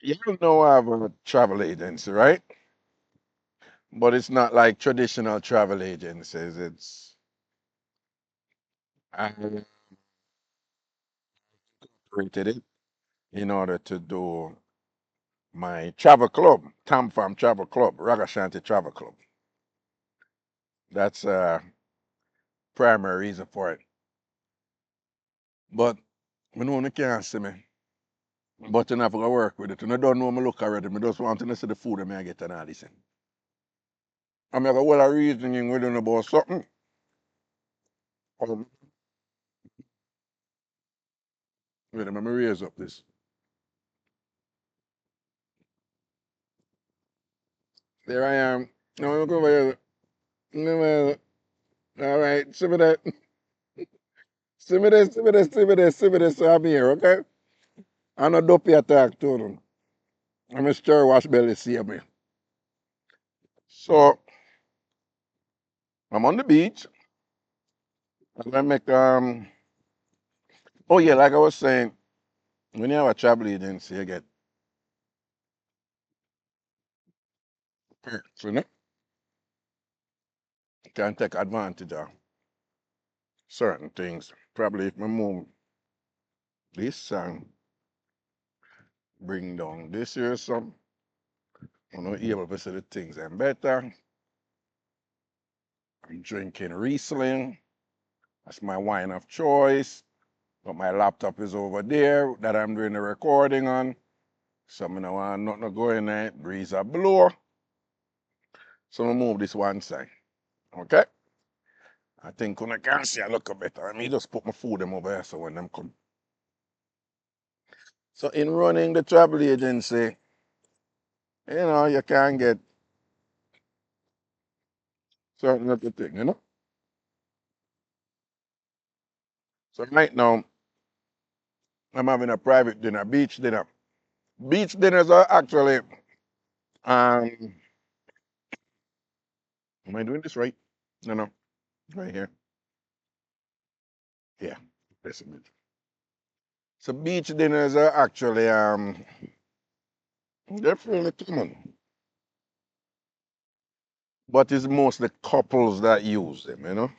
You know I have a travel agency, right? But it's not like traditional travel agencies. I created it in order to do my travel club, TamFam Travel Club, Ragashanti Travel Club. That's primary reason for it. But me know you can't see me. But you have to work with it. You don't know me look already. Me just want to see the food that I get and all this. I'm like, well, a reasoning with you about something. Um, Wait a minute, let me raise up this. There I am. No, I'm over here. No, all right, see me there. See me there, see me there, see me there, see me there, so I'm here, okay? I'm not dopey attack to them. I'm a stir wash belly, see me. So, I'm on the beach. I'm gonna make, oh yeah, like I was saying, when you have a travel agency, you get perks, you know? You can take advantage of certain things. Probably if I move this song, bring down this here some, I'm not able to see the things I'm better. I'm drinking Riesling. That's my wine of choice. But my laptop is over there that I'm doing the recording on. So I don't want nothing to go in there. Breeze a blow. So I'm move this one side. Okay? I think when I can see I look a better. I mean just put my food them over here so when them come. So in running the travel agency, you can get certain other thing. So right now, I'm having a private dinner, beach dinner. Beach dinners are actually, um, am I doing this right? No, right here. Yeah, listen. So beach dinners are actually they're fairly common, but it's mostly couples that use them.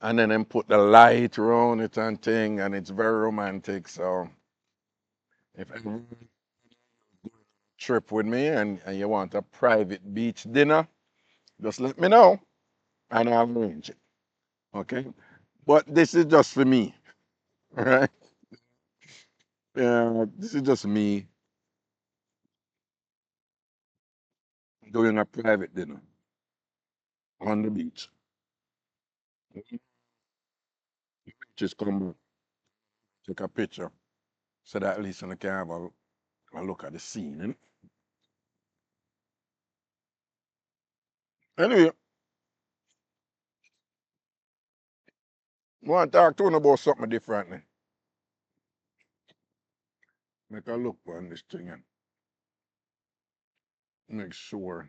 And then put the light around it and thing, and it's very romantic. So if you trip with me and you want a private beach dinner, just let me know and I'll arrange it. Okay? But this is just for me. All right? Yeah, this is just me doing a private dinner on the beach. Just come take a picture so that at least I can have a look at the scene. Anyway, I want to talk to you about something differently. Make a look on this thing and make sure.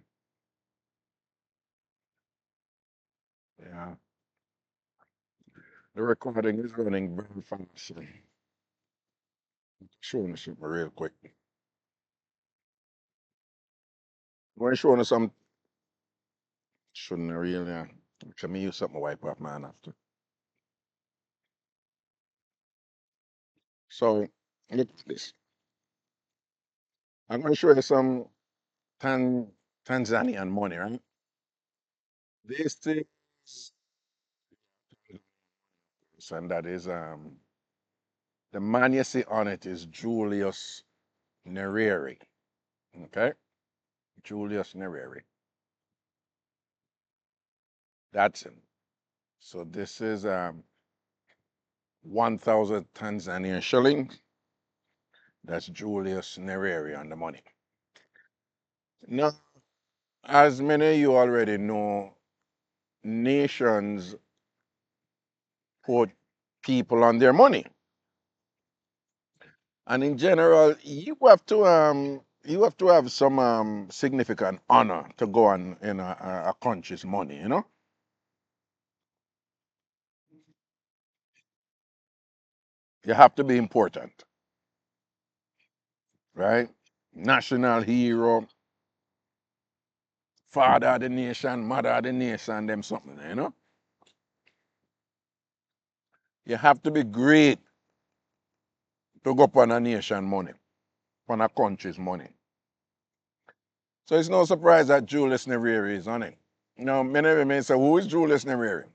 Yeah, the recording is running very fast. So showing you something real quick. When showing you some, shouldn't really. Let me use something to wipe off mine after. So look at this. I'm going to show you some Tan Tanzanian money, right? This thing, and that is the man you see on it is Julius Nyerere. Okay, Julius Nyerere. That's him. So this is 1,000 Tanzanian shillings. That's Julius Nyerere on the money. Now, as many of you already know, nations put people on their money. And in general, you have to have some significant honor to go on in a country's money. You have to be important. right? National hero, father of the nation, mother of the nation, them something, you know? You have to be great to go upon a nation money, upon a country's money. So it's no surprise that Julius Nyerere is on it. Now, many may say, who is Julius Nyerere?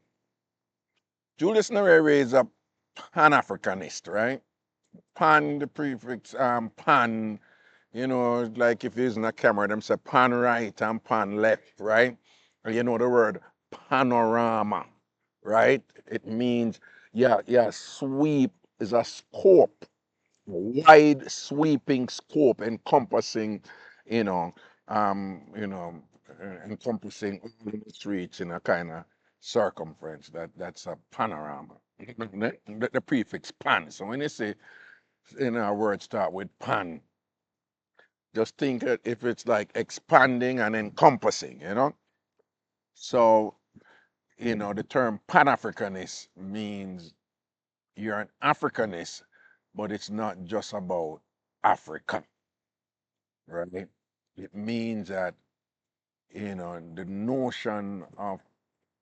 Julius Nyerere is a Pan-Africanist, right? Pan, the prefix, pan, you know, like if you're using a camera, them say pan right and pan left, right? And you know the word panorama, right? It means, yeah, sweep is a scope, wide sweeping scope encompassing, you know, encompassing all the streets in a kind of circumference. That's a panorama. The prefix pan. So when you say, our words start with pan, just think if it's like expanding and encompassing, you know. So, the term Pan-Africanist means you're an Africanist, but it's not just about Africa, right? It means that, the notion of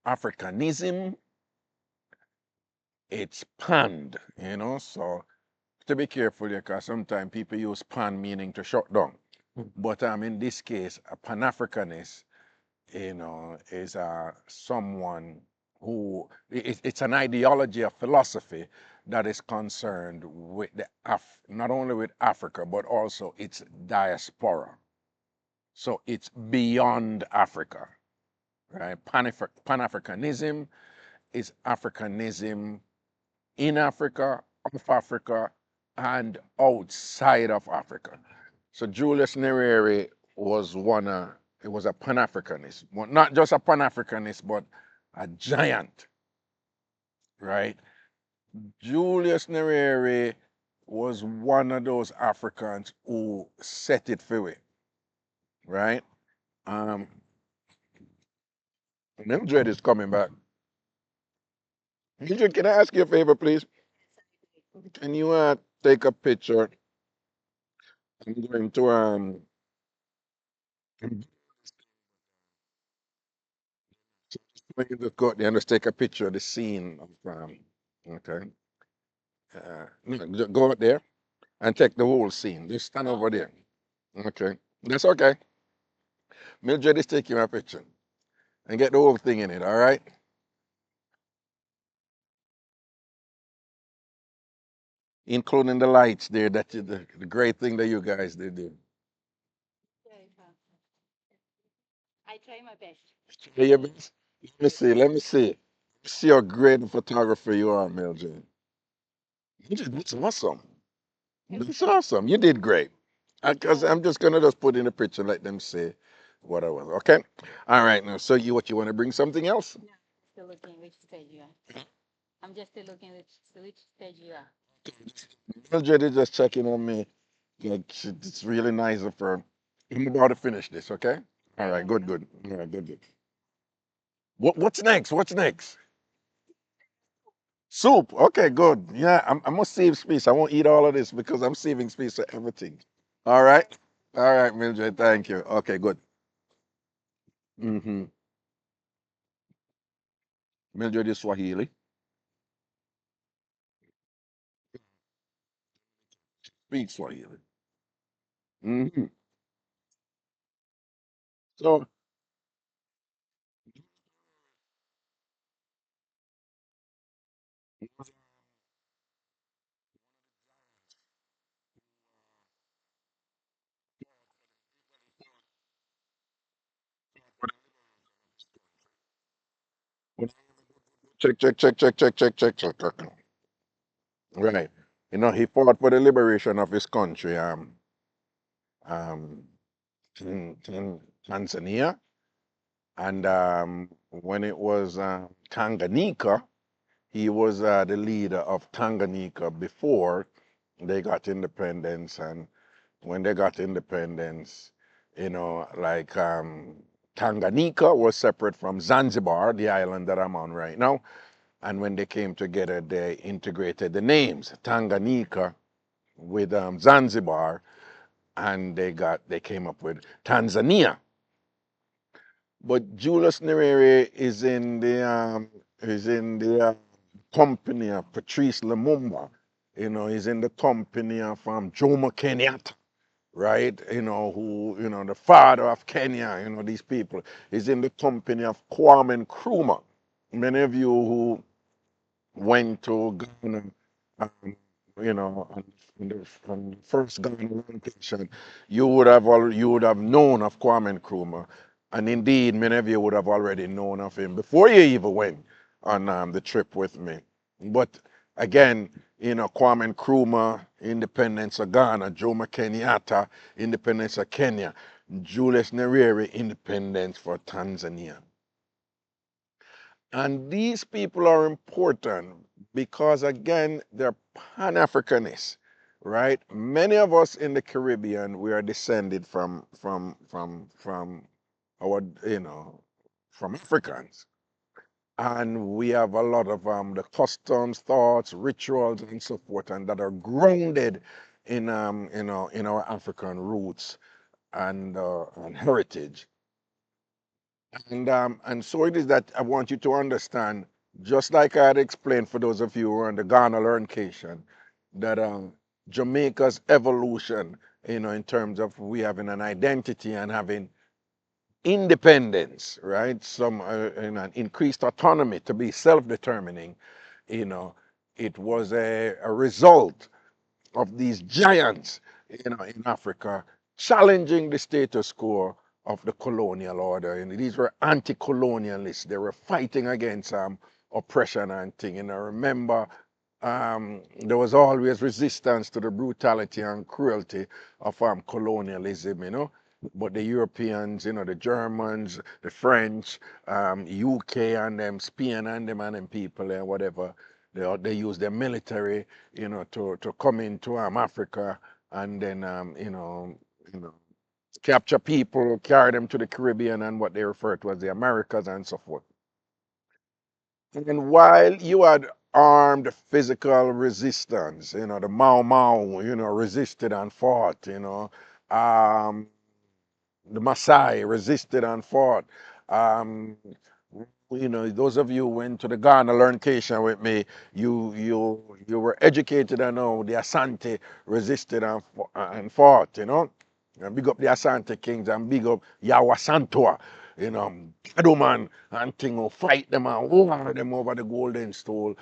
Africanism, it's panned, so to be careful because sometimes people use pan meaning to shut down. But in this case, a Pan-Africanist, is someone who it's an ideology of philosophy that is concerned with not only with Africa but also its diaspora. So it's beyond Africa, right? Pan-Africanism is Africanism in Africa, of Africa, and outside of Africa. So Julius Nyerere was it was a Pan-Africanist, well, not just a Pan-Africanist, but a giant, right? Julius Nyerere was one of those Africans who set it free, right? Um, Mildred is coming back. Mildred, can I ask you a favor, please? Can you take a picture? I'm going to when you just go there and just take a picture of the scene of okay. No, go out there and take the whole scene. Just stand over there. Okay. That's okay. Mildred is taking my picture and get the whole thing in it, all right? Including the lights there. That's the great thing that you guys did there. I try my best. Try your best. Let me see. Let me see. See how great a photographer you are, Mildred. That's awesome. That's awesome. You did great. Because I'm just gonna just put in a picture, let them see what I was. Okay. All right. Now, so you want to bring something else? No, still looking which stage you are. I'm just still looking which stage you are. Mildred is just checking on me. Yeah, it's really nice of her. I'm about to finish this. Okay. All right. Good. Good. All right. Good. Good. What's next? What's next? Soup. Okay. Good. Yeah. I must save space. I won't eat all of this because I'm saving space for everything. All right. All right, Mildred. Thank you. Okay. Good. Mm-hmm. Mildred is Swahili. Speak Swahili. Hmm. So, check, check, check, check, check, check, check, check, check. Right. He fought for the liberation of his country, um, in Tanzania. And when it was Tanganyika, he was the leader of Tanganyika before they got independence. And when they got independence, like Tanganyika was separate from Zanzibar, the island that I'm on right now. And when they came together, they integrated the names Tanganyika with Zanzibar, and they came up with Tanzania. But Julius Nyerere is in the company of Patrice Lumumba. He's in the company of Jomo Kenyatta, right? The father of Kenya. These people. He's in the company of Kwame Nkrumah. Many of you who went to Ghana, um, on the first Ghana location, you would have known of Kwame Nkrumah, and indeed many of you would have already known of him before you even went on the trip with me. But again, Kwame Nkrumah, independence of Ghana; Jomo Kenyatta, independence of Kenya; Julius Nyerere, independence for Tanzania. And these people are important because, again, they're Pan Africanists, right? Many of us in the Caribbean, we are descended from our, from Africans. And we have a lot of the customs, thoughts, rituals, and so forth, and that are grounded in our African roots and heritage. And so it is that I want you to understand, just like I had explained for those of you who are on the Ghana Learncation, that Jamaica's evolution, in terms of we having an identity and having independence, right? Some an increased autonomy to be self-determining, you know, it was a result of these giants, in Africa, challenging the status quo of the colonial order. And these were anti-colonialists. They were fighting against oppression and thing. And I remember there was always resistance to the brutality and cruelty of colonialism, But the Europeans, the Germans, the French, UK and them, Spain and them people and whatever, they use their military, to come into Africa and then, you know, capture people, carry them to the Caribbean and what they refer to as the Americas and so forth. And while you had armed physical resistance, the Mau Mau, resisted and fought, um, the Maasai resisted and fought. Um, those of you who went to the Ghana Learncation with me, you were educated and know the Asante resisted and fought, And big up the Asante Kings and big up Yawasantua, Kaduman and thing who fight them and war them over the golden stool,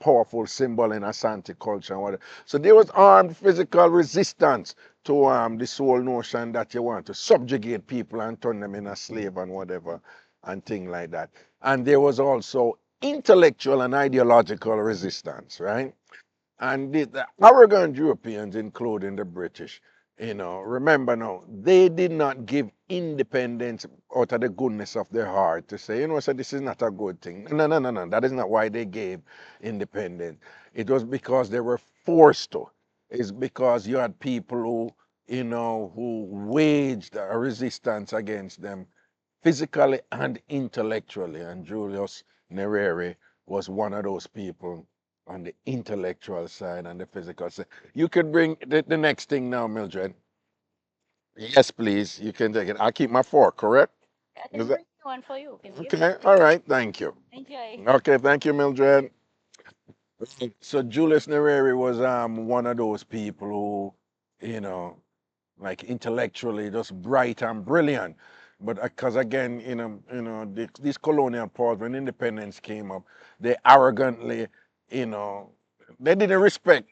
powerful symbol in Asante culture and whatever. So there was armed physical resistance to this whole notion that you want to subjugate people and turn them in a slave and whatever and thing like that. And there was also intellectual and ideological resistance, right? And the arrogant Europeans, including the British, remember now, they did not give independence out of the goodness of their heart to say, so this is not a good thing. No, no, no, no. That is not why they gave independence. It was because they were forced to. It's because you had people who waged a resistance against them physically and intellectually. And Julius Nyerere was one of those people on the intellectual side and the physical side. You can bring the next thing now, Mildred. Yes, please. You can take it. I'll keep my fork, correct? I can Is that bring one for you. Can you? okay? All right. Thank you. Enjoy. Okay. Thank you, Mildred. So Julius Nyerere was one of those people who, like intellectually just bright and brilliant. But because again, these colonial powers, when independence came up, they arrogantly, you know, they didn't respect,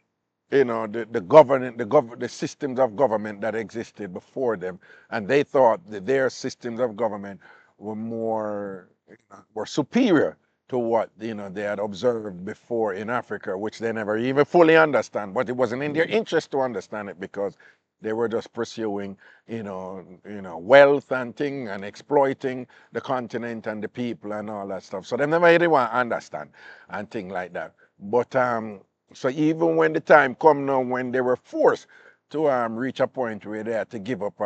the government, the systems of government that existed before them, and they thought that their systems of government were were superior to what they had observed before in Africa, which they never even fully understand. But it wasn't in their interest to understand it because they were just pursuing, wealth and thing and exploiting the continent and the people and all that stuff. So they never really want to understand and thing like that. But so even when the time come now when they were forced to reach a point where they had to give up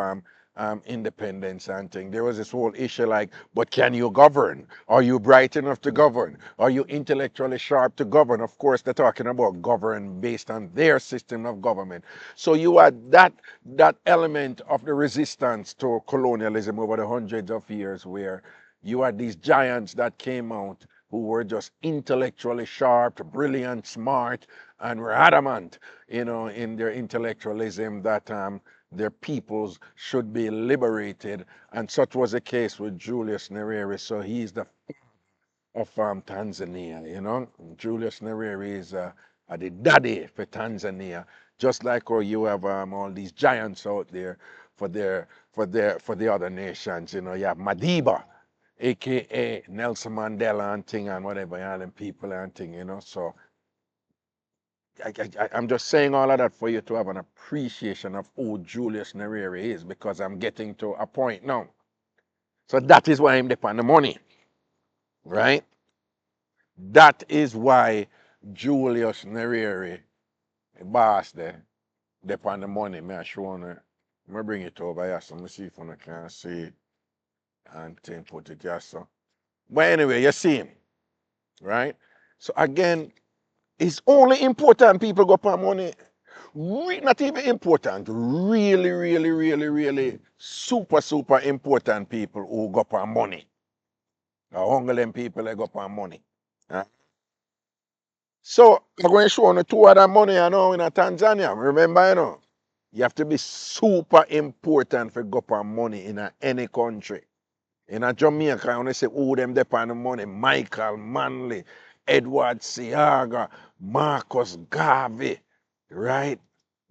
independence and thing. There was this whole issue like, but can you govern? Are you bright enough to govern? Are you intellectually sharp to govern? Of course, they're talking about govern based on their system of government. So you had that element of the resistance to colonialism over the hundreds of years, where you had these giants that came out who were just intellectually sharp, brilliant, smart, and were adamant, in their intellectualism that their peoples should be liberated. And such was the case with Julius Nyerere. So he's the of Tanzania, Julius Nyerere is the daddy for Tanzania. Just like how you have all these giants out there for the other nations. You have Madiba, aka Nelson Mandela and thing and whatever, and them people and thing. So I'm just saying all of that for you to have an appreciation of who Julius Nyerere is, because I'm getting to a point now. So that is why I'm depend on the money, right? That is why Julius Nyerere, boss there, depend on the money. Me I show you. I'm gonna bring it over here so let me see if I can see it and then put it here. So, but anyway, you see him, right? So again, it's only important people go for money. Not even important, really, really, really, really super, super important people who go for money. Only them people that go for money. Huh? So I'm going to show you two other money, in Tanzania. Remember, you have to be super important for go for money in any country. In Jamaica, when they say who them depend on money, Michael Manley, Edward Siaga, Marcus Garvey, right?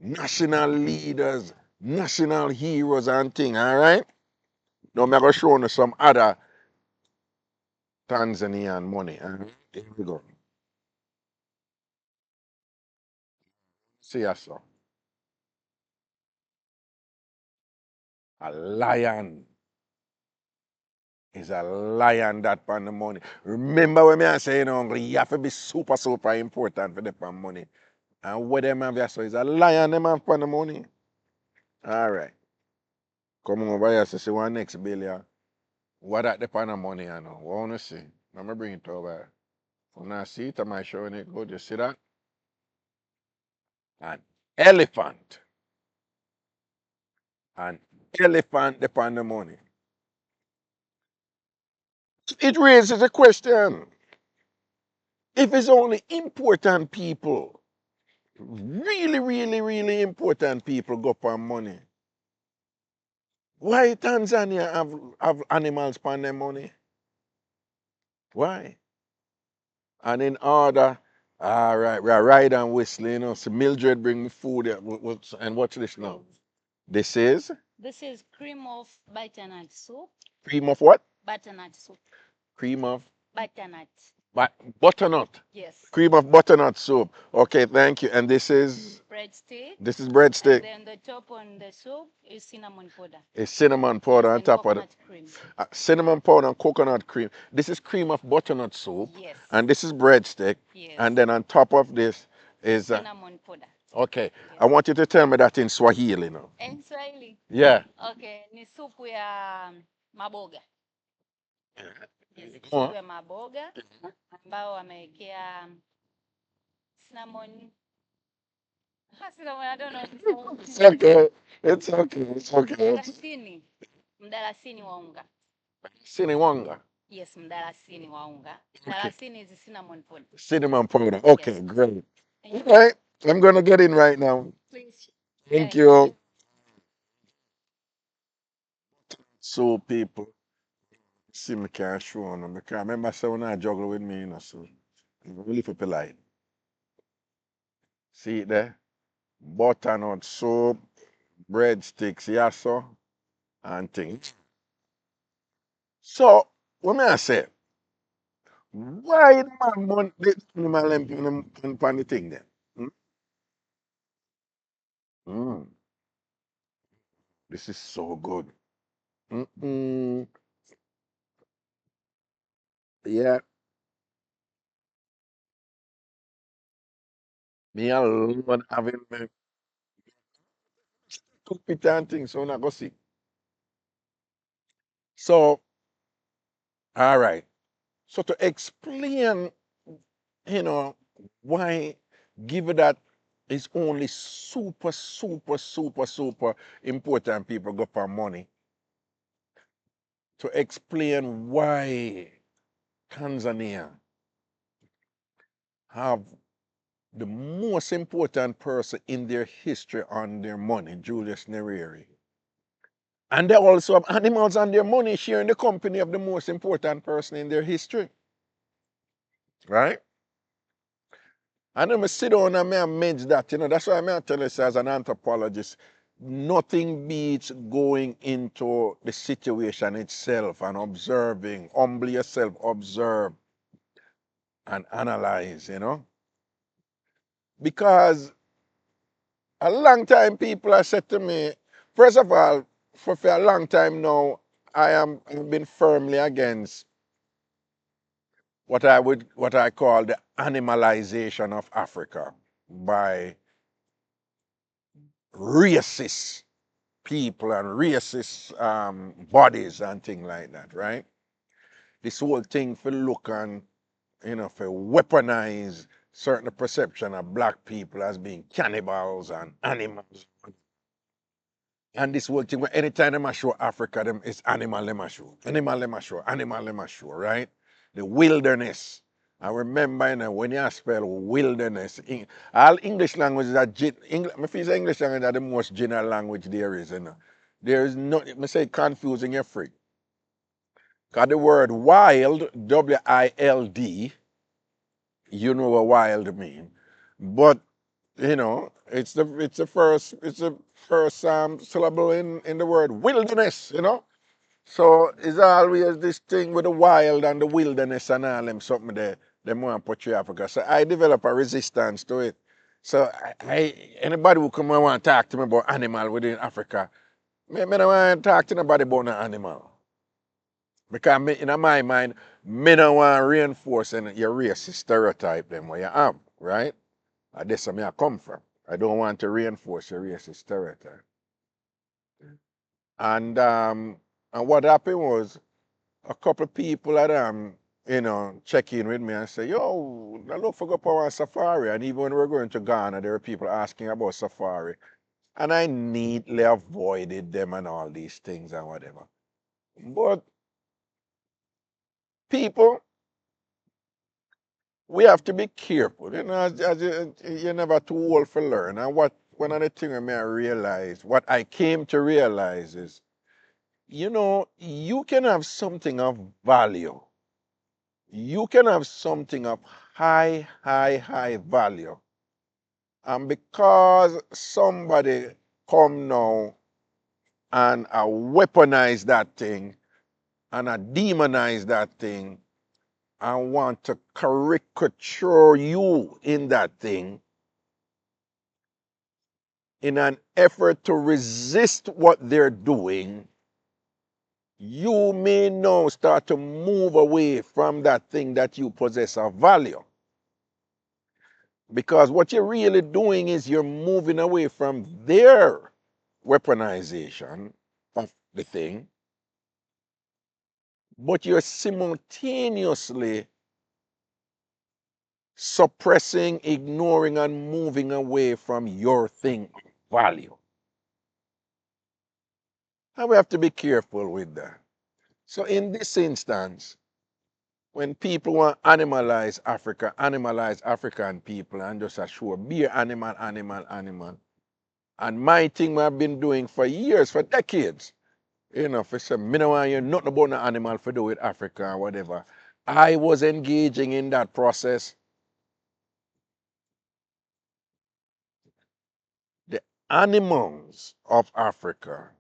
National leaders, national heroes and thing, all right? Now I'm going to show you some other Tanzanian money. All right? Here we go. See us, so. A lion is a lion that pan the money. Remember when I say, you have to be super, super important for the pan money. And what them have here, so is a lion them have pan the money. All right. Come on over here, so see one next bill here. What at the pan the money, I know. What want to see? Let me bring it over here. When I see it, am I showing it good? You see that? An elephant. An elephant depend the money. It raises a question. If it's only important people, really, really, really important people go for money, why Tanzania have animals for their money? Why? And in order, all right, we are riding and whistling, so Mildred bring me food, and watch this now. This is This is cream of butternut soup. cream of what? Butternut soup. Cream of Butternut. butternut. Yes. Cream of butternut soup. Okay, thank you. And this is Breadstick. this is breadstick. And then the top on the soup is cinnamon powder. It's cinnamon powder Yes, on and top of it. coconut cream. Cinnamon powder and coconut cream. This is cream of butternut soup. Yes. And this is breadstick. Yes. And then on top of this is cinnamon powder. okay. Yes. I want you to tell me that in Swahili now. In Swahili? Yeah. Okay, ni supu ya maboga. Yes, Go supu on. ya maboga ambao wamewekea cinnamon. Cinnamon, I don't know. It's okay. It's okay. It's okay. Mdalasini wa unga. Siniwanga. Yes, mdalasini wa unga. Mdalasini is cinnamon powder. Cinnamon powder. Okay, Yes. great. All right. I'm going to get in right now. Please. Thank you. So people, see me can't show on them. Because I remember someone I juggle with me, so I'm really for polite. See it there? Butternut soup, breadsticks, yeah, so, and things. So, what may I say? Why the man want the animal on the thing then? Mm? Mm, this is so good. Mm-mm. Yeah, me alone having my cook it and things, so I go see. So, all right. So to explain, you know, why, given that it's only super, super, super, super important people go for money, to explain why Tanzania have the most important person in their history on their money, Julius Nyerere. And they also have animals on their money sharing the company of the most important person in their history. Right? And then I sit down and I manage that, that's why I tell you as an anthropologist, nothing beats going into the situation itself and observing, humble yourself, observe and analyze. Because a long time people have said to me, first of all, for a long time now, I've been firmly against what I call the animalization of Africa by racist people and racist bodies and things like that, right? This whole thing for look and for weaponize certain perception of black people as being cannibals and animals. And this whole thing, anytime they show Africa, them it's animal they show. Animal they show, animal they show, right? The wilderness. I remember when you spell wilderness, all English languages are, if it's English language are the most general language there is. There is no, me say confusing you free. Because the word wild, W-I-L-D, you know what wild mean. But it's the first syllable in the word wilderness. So it's always this thing with the wild and the wilderness and all them something there. Them want to portray Africa. So I develop a resistance to it. So anybody who come and want to talk to me about animal within Africa, me don't want to talk to nobody about no animal. Because in my mind, me don't want to reinforce your racist stereotype them where you have, right? That's where I come from. I don't want to reinforce your racist stereotype. And what happened was a couple of people that check in with me and say, yo, I look for go for a safari. And even when we're going to Ghana, there were people asking about safari. And I neatly avoided them and all these things and whatever. But people, we have to be careful. As you're never too old for learn. And one of the things I realize, what I came to realize is, you can have something of value. You can have something of high, high, high value. And because somebody come now and weaponize that thing and demonize that thing and want to caricature you in that thing in an effort to resist what they're doing, you may now start to move away from that thing that you possess of value. Because what you're really doing is you're moving away from their weaponization of the thing, but you're simultaneously suppressing, ignoring, and moving away from your thing of value. And we have to be careful with that. So in this instance, when people want to animalize African people and just assure be animal, animal, animal. And my thing I've been doing for years, for decades, for some, me no want hear nothing about no animal for do with Africa or whatever. I was engaging in that process. The animals of Africa,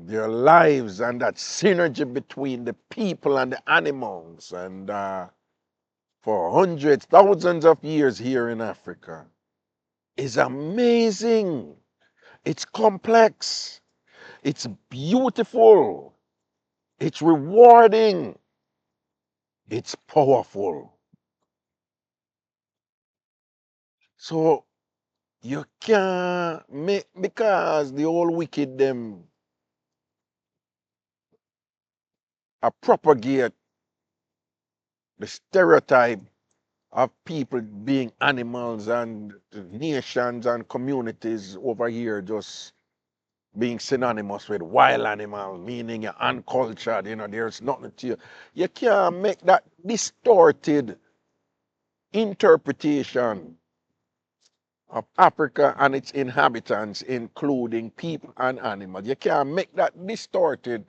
their lives and that synergy between the people and the animals, and for hundreds, thousands of years here in Africa, is amazing. It's complex. It's beautiful. It's rewarding. It's powerful. So you can't make, because the old wicked them propagate the stereotype of people being animals and nations and communities over here just being synonymous with wild animal, meaning you're uncultured, there's nothing to you. You can't make that distorted interpretation of Africa and its inhabitants, including people and animals. You can't make that distorted,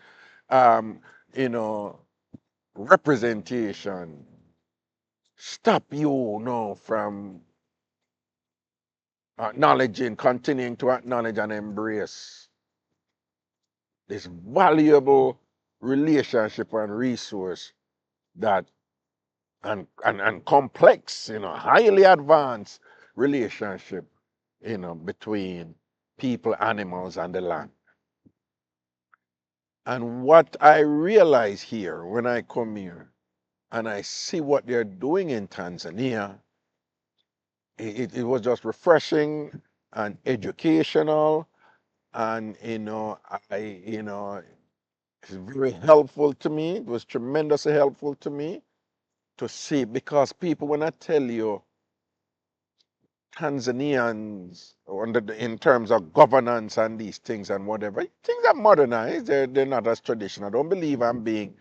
um, you know, representation stop you now from acknowledging, continuing to acknowledge and embrace this valuable relationship and resource that and complex, highly advanced relationship, between people, animals, and the land. And what I realize here when I come here and I see what they're doing in Tanzania, it was just refreshing and educational, and it's very helpful to me. It was tremendously helpful to me to see, because people, when I tell you Tanzanians in terms of governance and these things and whatever, things are modernized. They're not as traditional. I don't believe I'm being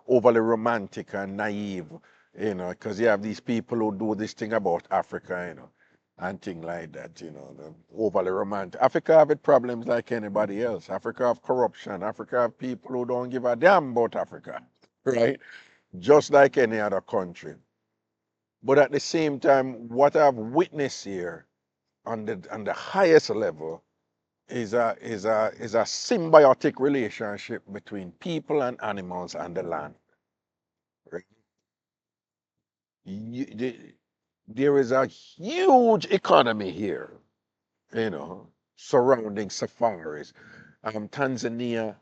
overly romantic and naive, because you have these people who do this thing about Africa, and things like that, the overly romantic. Africa have its problems like anybody else. Africa have corruption. Africa have people who don't give a damn about Africa, right? Just like any other country. But at the same time, what I've witnessed here on the highest level is a symbiotic relationship between people and animals and the land. Right? There is a huge economy here, surrounding safaris. Tanzania,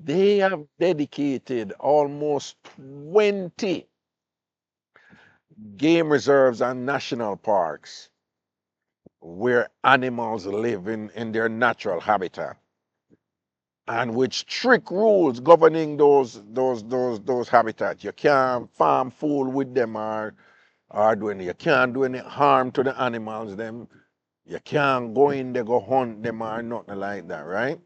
they have dedicated almost 20 game reserves and national parks where animals live in their natural habitat, and with strict rules governing those habitats. You can't farm fool with them, or you can't do any harm to the animals them. You can't go in there, go hunt them or nothing like that, right?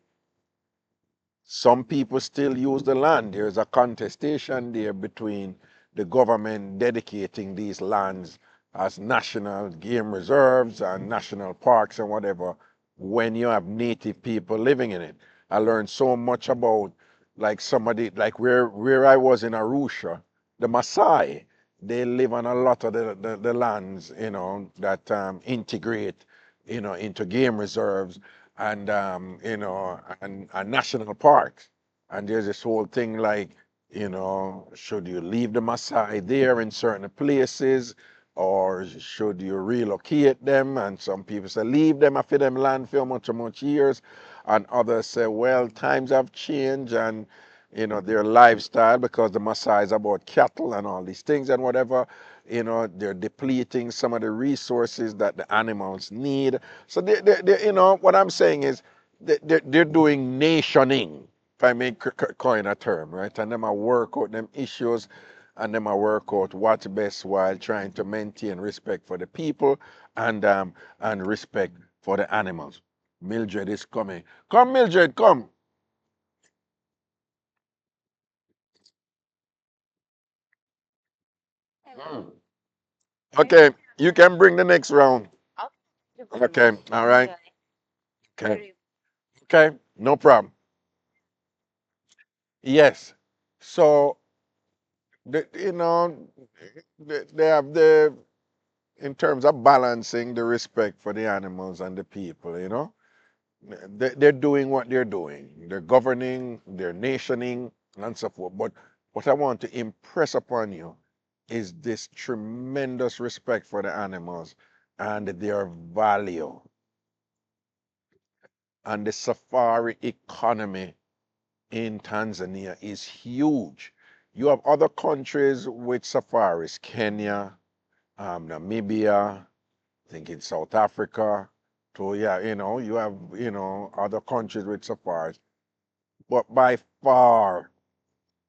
Some people still use the land. There's a contestation there between the government dedicating these lands as national game reserves and national parks and whatever, when you have native people living in it. I learned so much about, like, somebody, like where I was in Arusha, the Maasai, they live on a lot of the lands, that integrate, into game reserves and and national parks. And there's this whole thing like, should you leave the Maasai there in certain places, or should you relocate them? And some people say leave them after them land for much years, and others say, well, times have changed, and their lifestyle, because the Maasai is about cattle and all these things and whatever, they're depleting some of the resources that the animals need. So what I'm saying is they're doing nationing, if I may coin a term, right? And them I work out them issues, and them I work out what's best, while trying to maintain respect for the people, and respect for the animals. Mildred is coming. Come, Mildred, come. Mm. Okay, you can bring the next round. Okay, all right. Okay, okay, no problem. Yes. So, they have in terms of balancing the respect for the animals and the people, they're doing what they're doing. They're governing, they're nationing, and so forth. But what I want to impress upon you is this tremendous respect for the animals and their value. And the safari economy in Tanzania is huge. You have other countries with safaris, Kenya, Namibia, I think in South Africa. So yeah, you have, other countries with safaris. But by far,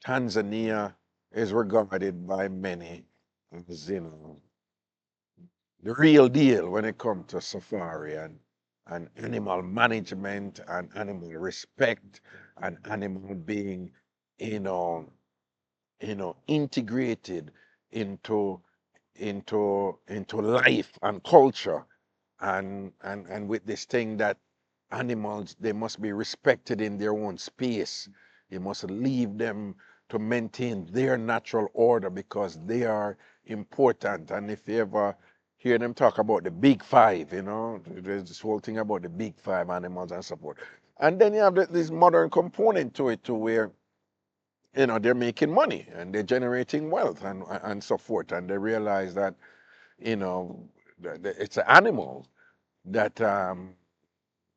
Tanzania is regarded by many as, the real deal when it comes to safari and animal management and animal respect and animal being, you know, integrated into into life and culture and with this thing that animals, they must be respected in their own space. You must leave them to maintain their natural order because they are important. And if you ever hear them talk about the big five, there's this whole thing about the big five animals and so forth. And then you have this modern component to it, to where they're making money and they're generating wealth and so forth, and they realize that you know it's an animal that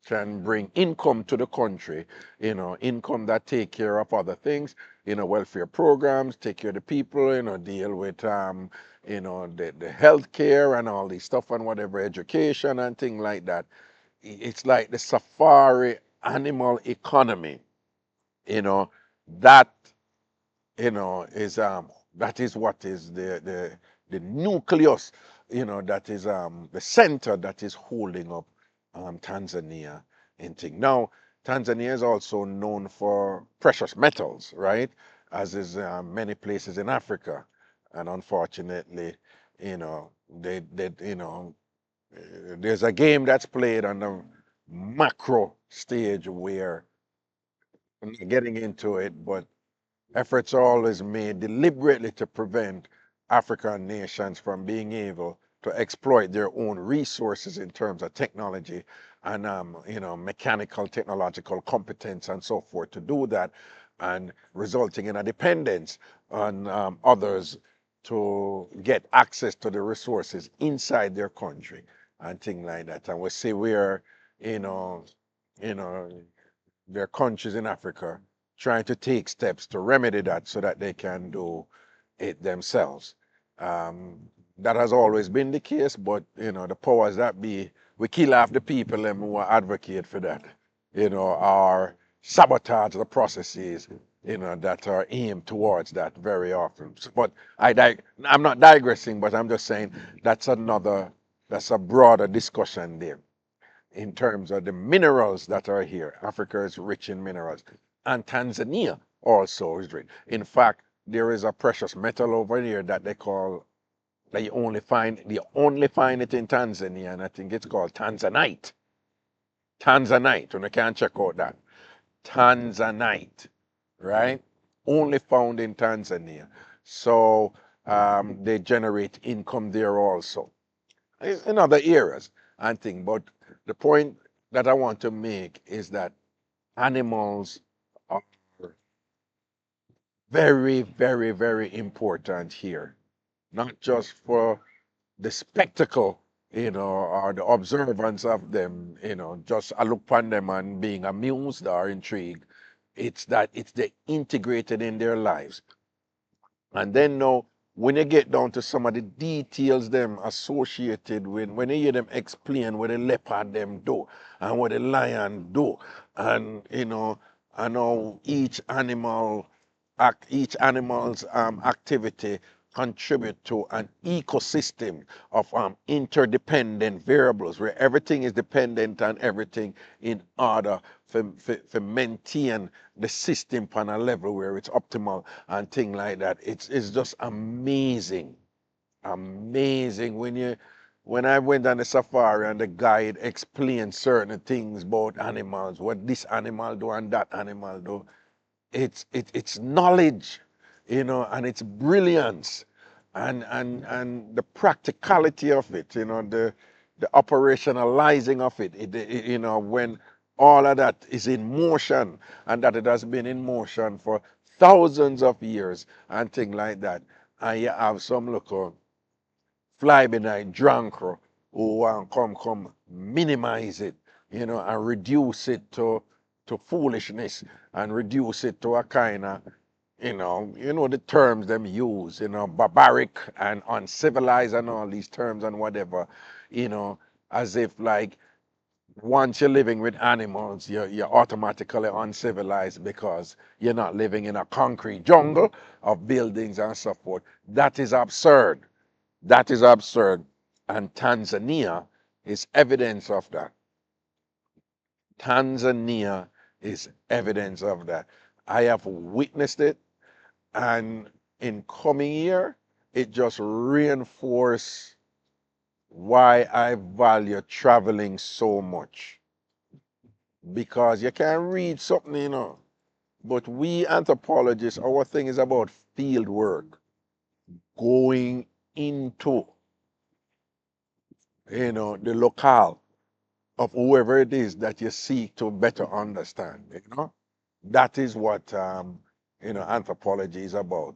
can bring income to the country, income that take care of other things, welfare programs, take care of the people, deal with the health care and all this stuff and whatever, education and things like that. It's like the safari animal economy, you know that is that is what is the nucleus, that is the center that is holding up Tanzania in thing. Now, Tanzania is also known for precious metals, right? As is many places in Africa, and unfortunately, they there's a game that's played on the macro stage where I'm not getting into it, but efforts are always made deliberately to prevent African nations from being able to exploit their own resources in terms of technology and mechanical technological competence and so forth to do that, and resulting in a dependence on others to get access to the resources inside their country and things like that. And we see where you know you know there are countries in Africa trying to take steps to remedy that so that they can do it themselves. Um, that has always been the case, but the powers that be, we kill off the people them who advocate for that, or sabotage the processes, that are aimed towards that very often. But I'm not digressing, but I'm just saying that's a broader discussion there in terms of the minerals that are here. Africa is rich in minerals, and Tanzania also is rich. In fact, there is a precious metal over here that they call that you only find it in Tanzania, and I think it's called Tanzanite. Tanzanite, and you can check out that. Tanzanite, right? Only found in Tanzania. So they generate income there also in other areas and things. But the point that I want to make is that animals are very, very, very important here, not just for the spectacle, or the observance of them, just I look upon them and being amused or intrigued. It's that it's the integrated in their lives. And then now, when you get down to some of the details them associated with, when you hear them explain what the leopard them do and what the lion do, and and how each animal's activity contribute to an ecosystem of interdependent variables where everything is dependent on everything in order for maintain the system on a level where it's optimal and things like that. It's just amazing, amazing when I went on the safari and the guide explained certain things about animals, what this animal do and that animal do. It's knowledge, and it's brilliance, and the practicality of it, the operationalizing of it, when all of that is in motion, and that it has been in motion for thousands of years and things like that. And you have some local fly by night drunker who want come minimize it, and reduce it to foolishness and reduce it to a kind of, the terms them use, barbaric and uncivilized and all these terms and whatever, as if like once you're living with animals, you're automatically uncivilized because you're not living in a concrete jungle of buildings and so forth. That is absurd. That is absurd. And Tanzania is evidence of that. Tanzania is evidence of that. I have witnessed it, and in coming year, it just reinforced why I value traveling so much. Because you can read something, but we anthropologists, our thing is about field work, going into, the locale of whoever it is that you seek to better understand. That is what, anthropology is about.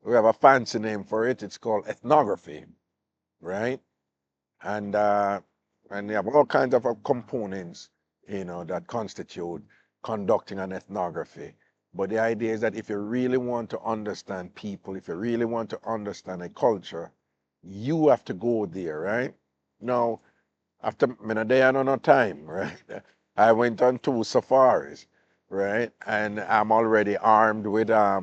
We have a fancy name for it. It's called ethnography, right? And you have all kinds of components, that constitute conducting an ethnography. But the idea is that if you really want to understand people, if you really want to understand a culture, you have to go there, right? Now, after a day and no time, right? I went on 2 safaris, right? And I'm already armed with a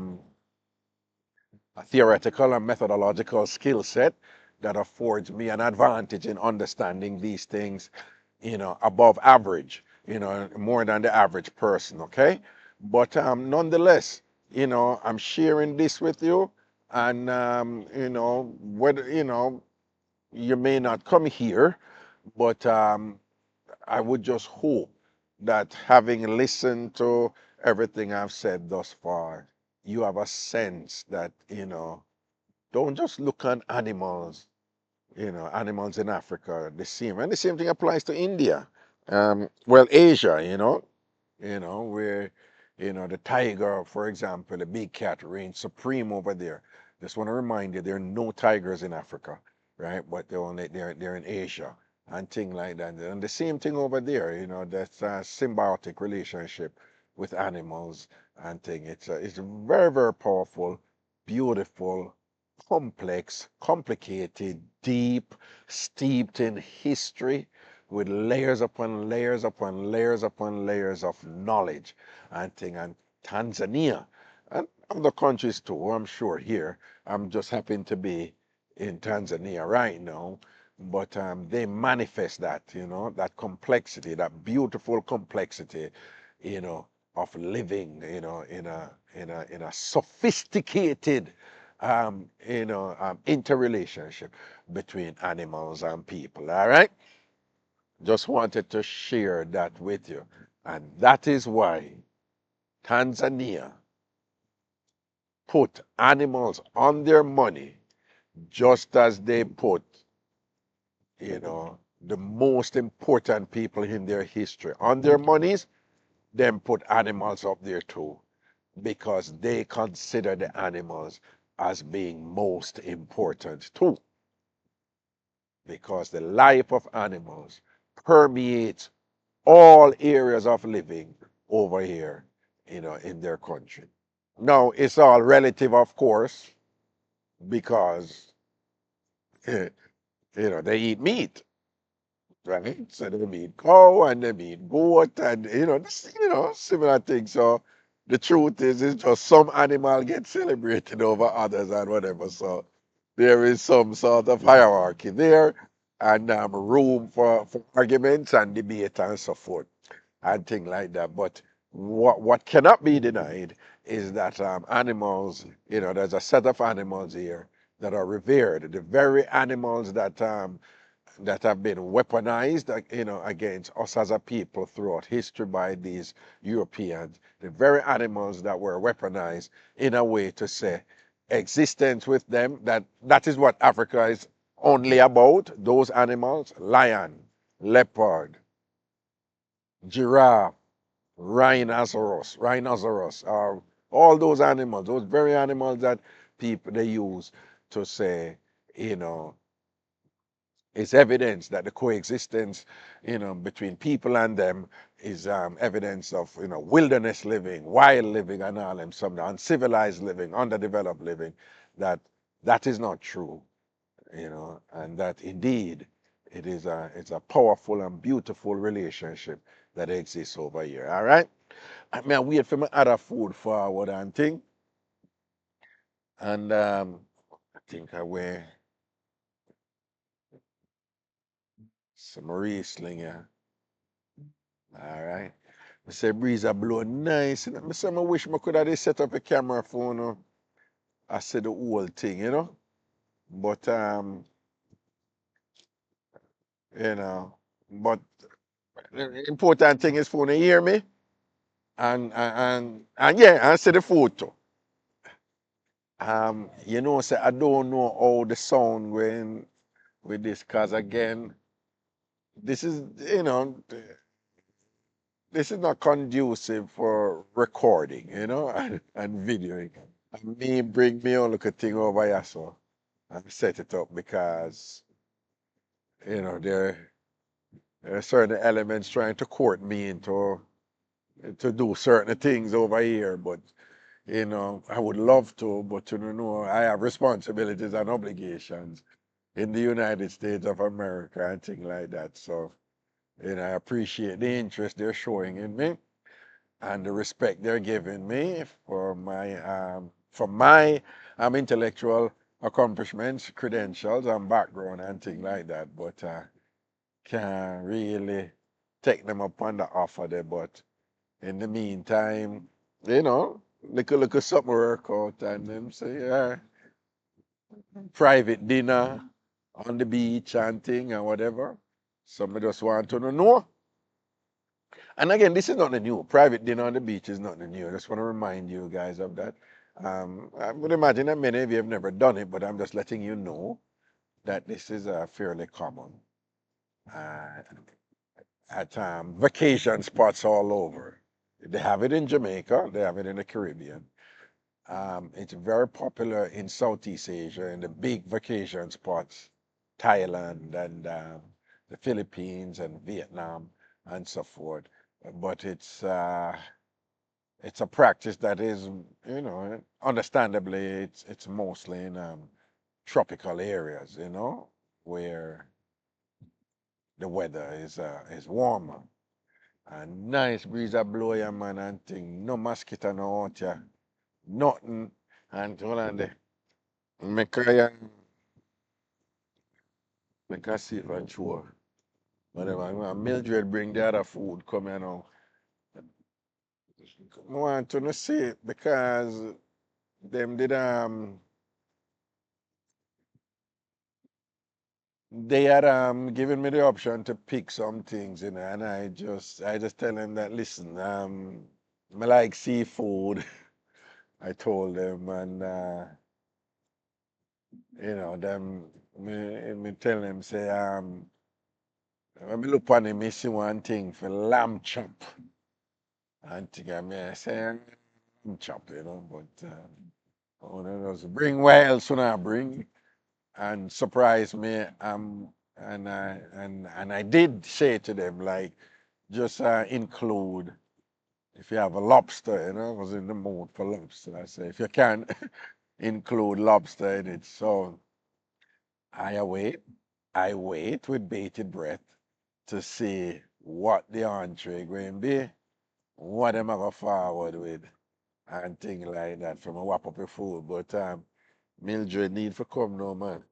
theoretical and methodological skill set that affords me an advantage in understanding these things, above average, more than the average person, okay? But nonetheless, I'm sharing this with you, and whether you may not come here, but I would just hope that having listened to everything I've said thus far, you have a sense that, don't just look at animals, animals in Africa the same. And the same thing applies to India. Well, Asia, where, the tiger, for example, the big cat reigns supreme over there. Just want to remind you, there are no tigers in Africa, right? But they're in Asia and things like that. And the same thing over there, that's a symbiotic relationship with animals and thing. It's very, very powerful, beautiful, complex, complicated, deep, steeped in history, with layers upon layers upon layers upon layers of knowledge and thing. And Tanzania and other countries too, I'm sure here. I'm just happen to be in Tanzania right now, but they manifest that, that complexity, that beautiful complexity, of living, in a sophisticated, interrelationship between animals and people. All right. Just wanted to share that with you. And that is why Tanzania put animals on their money just as they put, the most important people in their history on their monies, then put animals up there too, because they consider the animals as being most important too. Because the life of animals permeates all areas of living over here, in their country. Now, it's all relative, of course, because, they eat meat, right? So they eat cow and they eat goat and, similar things. So the truth is, it's just some animal gets celebrated over others and whatever. So there is some sort of hierarchy there, and room for arguments and debate and so forth and things like that. But what cannot be denied is that animals, there's a set of animals here that are revered. The very animals that have been weaponized, against us as a people throughout history by these Europeans, the very animals that were weaponized in a way to say existence with them, that is what Africa is only about, those animals: lion, leopard, giraffe, rhinoceros, all those animals, those very animals that people they use to say, you know, it's evidence that the coexistence, between people and them is evidence of, wilderness living, wild living, and all them, some uncivilized living, underdeveloped living. That is not true, and that indeed, it's a powerful and beautiful relationship that exists over here. All right. I mean, I wait for my other food forward and thing. And I think I wear some Riesling, yeah. All right. I say breeze a blow nice. And I say I wish I could have set up a camera phone. I said the whole thing, you know. But you know, but the important thing is for to hear me and yeah, and see the photo. You know, say I don't know how the sound going with this, cause again, this is you know, this is not conducive for recording, you know, and videoing. And me bring me own little thing over here, so I set it up because you know there are certain elements trying to court me into to do certain things over here, but you know, I would love to, but you know, I have responsibilities and obligations in the United States of America and things like that. So, you know, I appreciate the interest they're showing in me and the respect they're giving me for my intellectual accomplishments, credentials, and background and things like that. But can't really take them up on the offer there. But in the meantime, you know, little something work out and them say, yeah, private dinner on the beach and thing and whatever. Some just want to know. And again, this is not the new. Private dinner on the beach is not the new. I just want to remind you guys of that. I would imagine that many of you have never done it, but I'm just letting you know that this is fairly common uh, at vacation spots all over. They have it in Jamaica, they have it in the Caribbean. It's very popular in Southeast Asia, in the big vacation spots, Thailand and the Philippines and Vietnam and so forth. But it's a practice that is, you know, understandably, it's mostly in tropical areas, you know, where the weather is warmer and nice breeze a blow ya man and thing, no mosquito no out ya, nothing. And hold on there. Make I make I see if I sure. Whatever. Mildred bring the other food come here now. I want to see it because them did they had given me the option to pick some things, you know, and I just tell them that listen, I like seafood. I told them and you know them me tell them say when me look on him, me see one thing for lamb chop. And think I may say lamb chop, you know, but oh, no, just bring what else when I bring and surprise me. And I did say to them like just include if you have a lobster, you know, I was in the mood for lobster. I say if you can include lobster in it. So I wait, I wait with bated breath to see what the entree going to be, what am I going forward with, and things like that from a wrap up of food. But Mildred need for come now, man.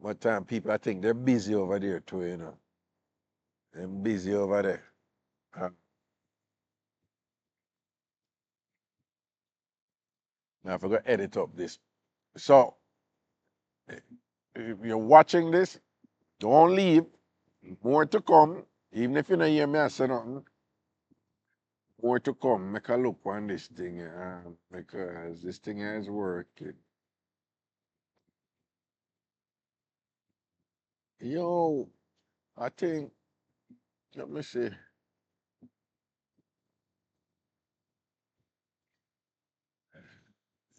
But people, I think they're busy over there too, you know. They're busy over there. Uh, Now I forgot to edit up this. So if you're watching this, don't leave. More to come. Even if you don't hear me I say nothing, more to come. Make a look on this thing because this thing is working. Yo, I think, let me see.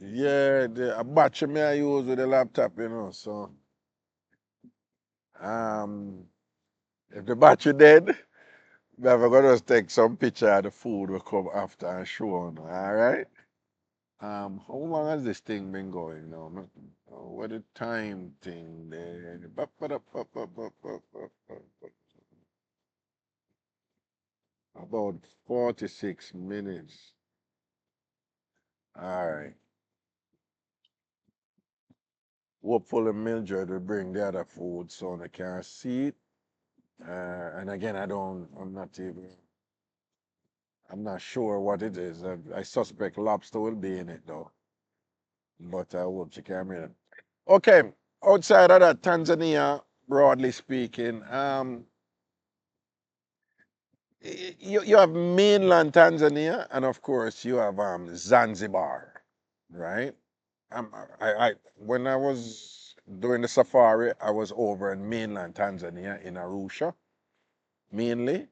Yeah, a battery me I use with the laptop, you know. So, um, if the battery dead, I'm gonna just take some picture of the food will come after and show on. All right. How long has this thing been going now? What a time thing there. About 46 minutes. All right. Hopefully Mildred will bring the other food so I can see it. And again, I'm not sure what it is. I suspect lobster will be in it though. But I hope she can bring it. Okay, outside of that, Tanzania, broadly speaking, you have mainland Tanzania, and of course you have Zanzibar, right? Um, when I was doing the safari, I was over in mainland Tanzania in Arusha mainly,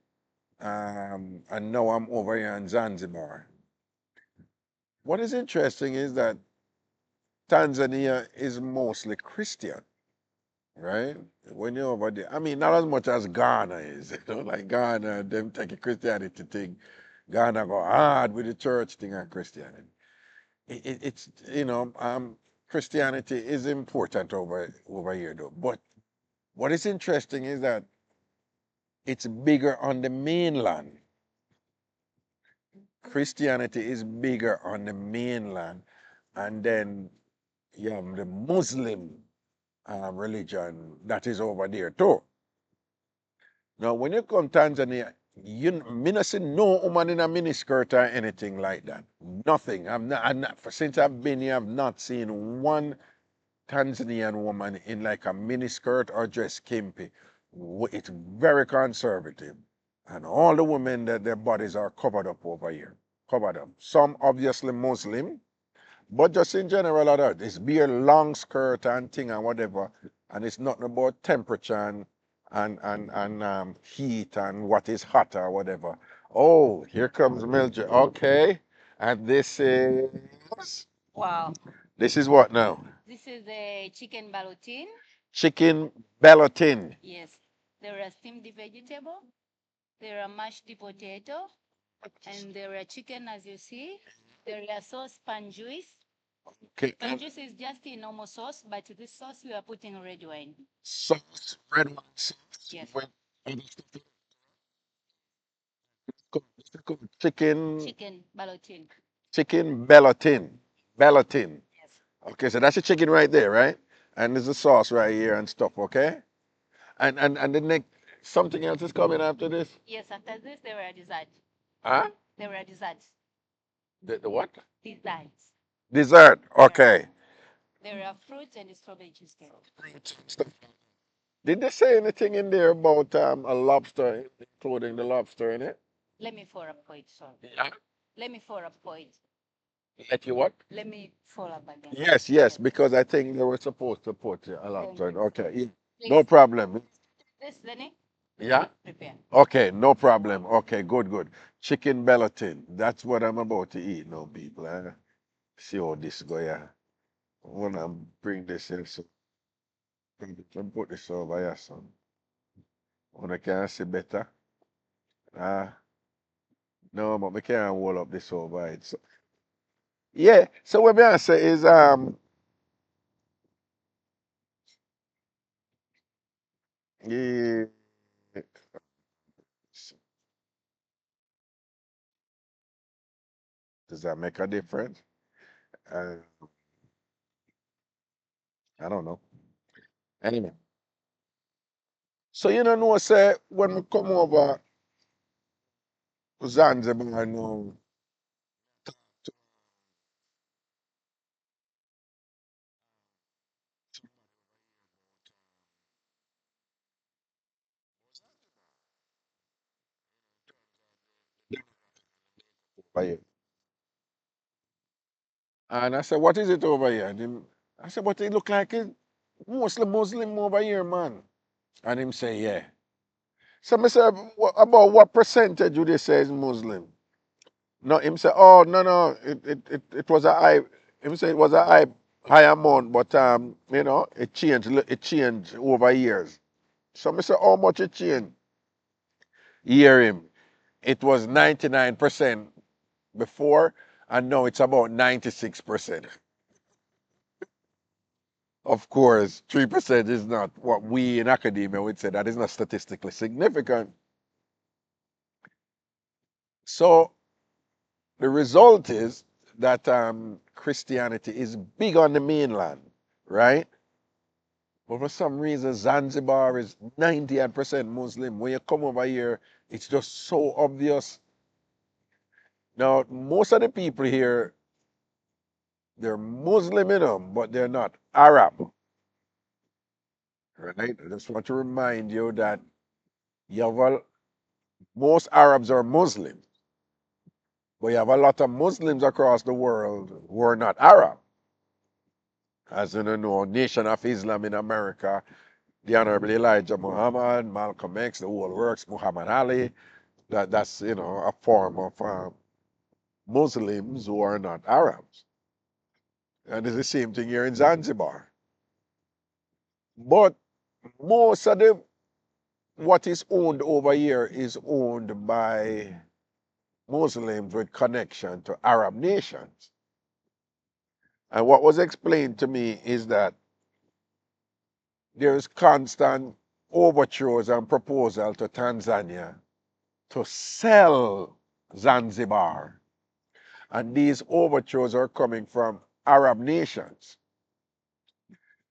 and now I'm over here in Zanzibar. What is interesting is that Tanzania is mostly Christian, right? When you're over there, I mean, not as much as Ghana is, like Ghana, them take a Christianity thing. Ghana go hard with the church thing and Christianity. It's Christianity is important over here though. But what is interesting is that it's bigger on the mainland. Christianity is bigger on the mainland, and then you have the Muslim religion that is over there too. Now, when you come Tanzania, me not see no woman in a miniskirt or anything like that. Nothing. Since I've been here, I've not seen one Tanzanian woman in like a miniskirt or dress skimpy. It's very conservative. And all the women that their bodies are covered up over here. Covered up. Some obviously Muslim, but just in general, it's bare long skirt and thing and whatever. And it's nothing about temperature and heat and what is hot or whatever. Oh, here comes Mildred. Okay. And Wow. this is what now? This is a chicken balotin. Chicken balotin. Yes. There are steamed vegetable. There are mashed potato. And there are chicken, as you see. There are sauce pan juice. Okay. Pan juice is just a normal sauce, but this sauce we are putting red wine. Sauce, red wine sauce. Yes. Chicken. Chicken balotin. Chicken balotin. Balotin. Yes. Okay, so that's the chicken right there, right? And there's the sauce right here and stuff, okay? And the next something else is coming after this? Yes, after this there are desserts. Huh? There are desserts. The what? Desserts. Dessert. Okay. There are fruits and strawberry cheesecake. Did they say anything in there about a lobster, including the lobster in it? Let me for a point, sorry. Yeah. Let me for a point. Let you what? Let me follow up again. Yes, because I think they were supposed to put a lobster in. Okay. Please. No problem. This, Lenny? Yeah? Prepare. Okay, no problem. Okay, good. Chicken belatin. That's what I'm about to eat now, people. See how this go, yeah. I wanna bring this in, so put this over here, son. Wanna can see better? No, but we can't hold up this over it. So, yeah, so what me I say is yeah, does that make a difference? Uh, I don't know. Anyway, so you know, say when we come over Zanzibar now, and I said, what is it over here? And I said, but it look like it mostly Muslim over here, man. And him say, yeah. So I said, about what percentage would they say is Muslim? No, him say, oh no, it was a high. Him say it was a high amount, but it changed over years. So I say, how much it changed? Hear him. It was 99% before, and now it's about 96%. Of course, 3% is not what we in academia would say, that is not statistically significant. So the result is that Christianity is big on the mainland, right? But for some reason, Zanzibar is 98% Muslim. When you come over here, it's just so obvious. Now, most of the people here, they're Muslim in them, but they're not Arab, right? I just want to remind you that you have most Arabs are Muslim, but you have a lot of Muslims across the world who are not Arab. As you know, Nation of Islam in America, the Honorable Elijah Muhammad, Malcolm X, the whole works, Muhammad Ali. That's a form of Muslims who are not Arabs. And it's the same thing here in Zanzibar. But most of what is owned over here is owned by Muslims with connection to Arab nations. And what was explained to me is that there's constant overtures and proposal to Tanzania to sell Zanzibar. And these overtures are coming from Arab nations.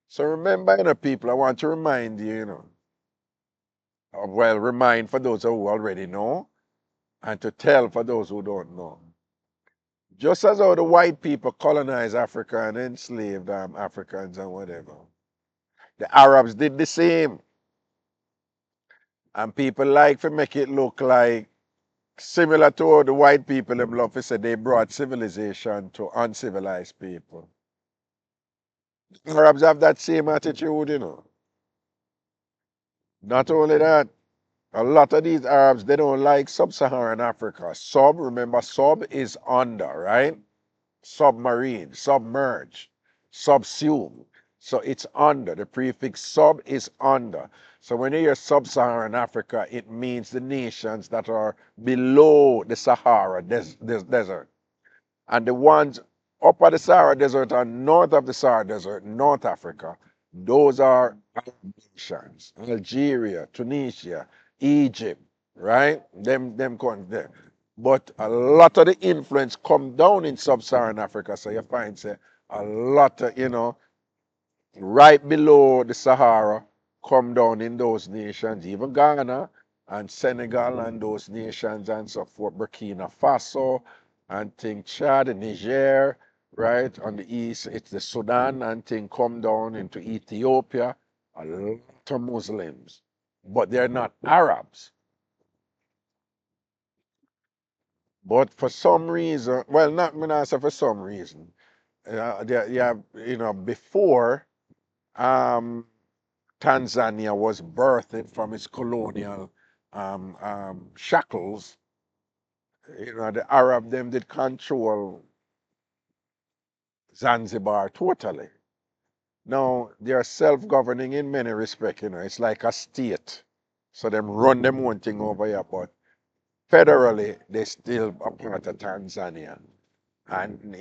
So remember, people, I want to remind you, well, remind for those who already know, and to tell for those who don't know. Just as how the white people colonized Africa and enslaved Africans and whatever, the Arabs did the same. And people like to make it look like similar to how the white people them love to say they brought civilization to uncivilized people. Arabs have that same attitude. Not only that, a lot of these Arabs, they don't like sub-Saharan Africa. Remember, sub is under, right? Submarine, submerge, subsume. So it's under. The prefix sub is under. So when you hear sub-Saharan Africa, it means the nations that are below the Sahara desert. And the ones up at the Sahara Desert and north of the Sahara Desert, North Africa, those are Arab nations. Algeria, Tunisia, Egypt, right? Them countries there. But a lot of the influence come down in sub-Saharan Africa. So you find say a lot of, right below the Sahara come down in those nations, even Ghana and Senegal and those nations and so forth, Burkina Faso and thing Chad and Niger, right? On the east, it's the Sudan and thing come down into Ethiopia, a lot of Muslims, but they're not Arabs. But for some reason, well, not me not say for some reason, before um, Tanzania was birthed from its colonial shackles. The Arab them did control Zanzibar totally. Now they're self-governing in many respects. It's like a state. So them run them one thing over here, but federally they still a part of Tanzania. And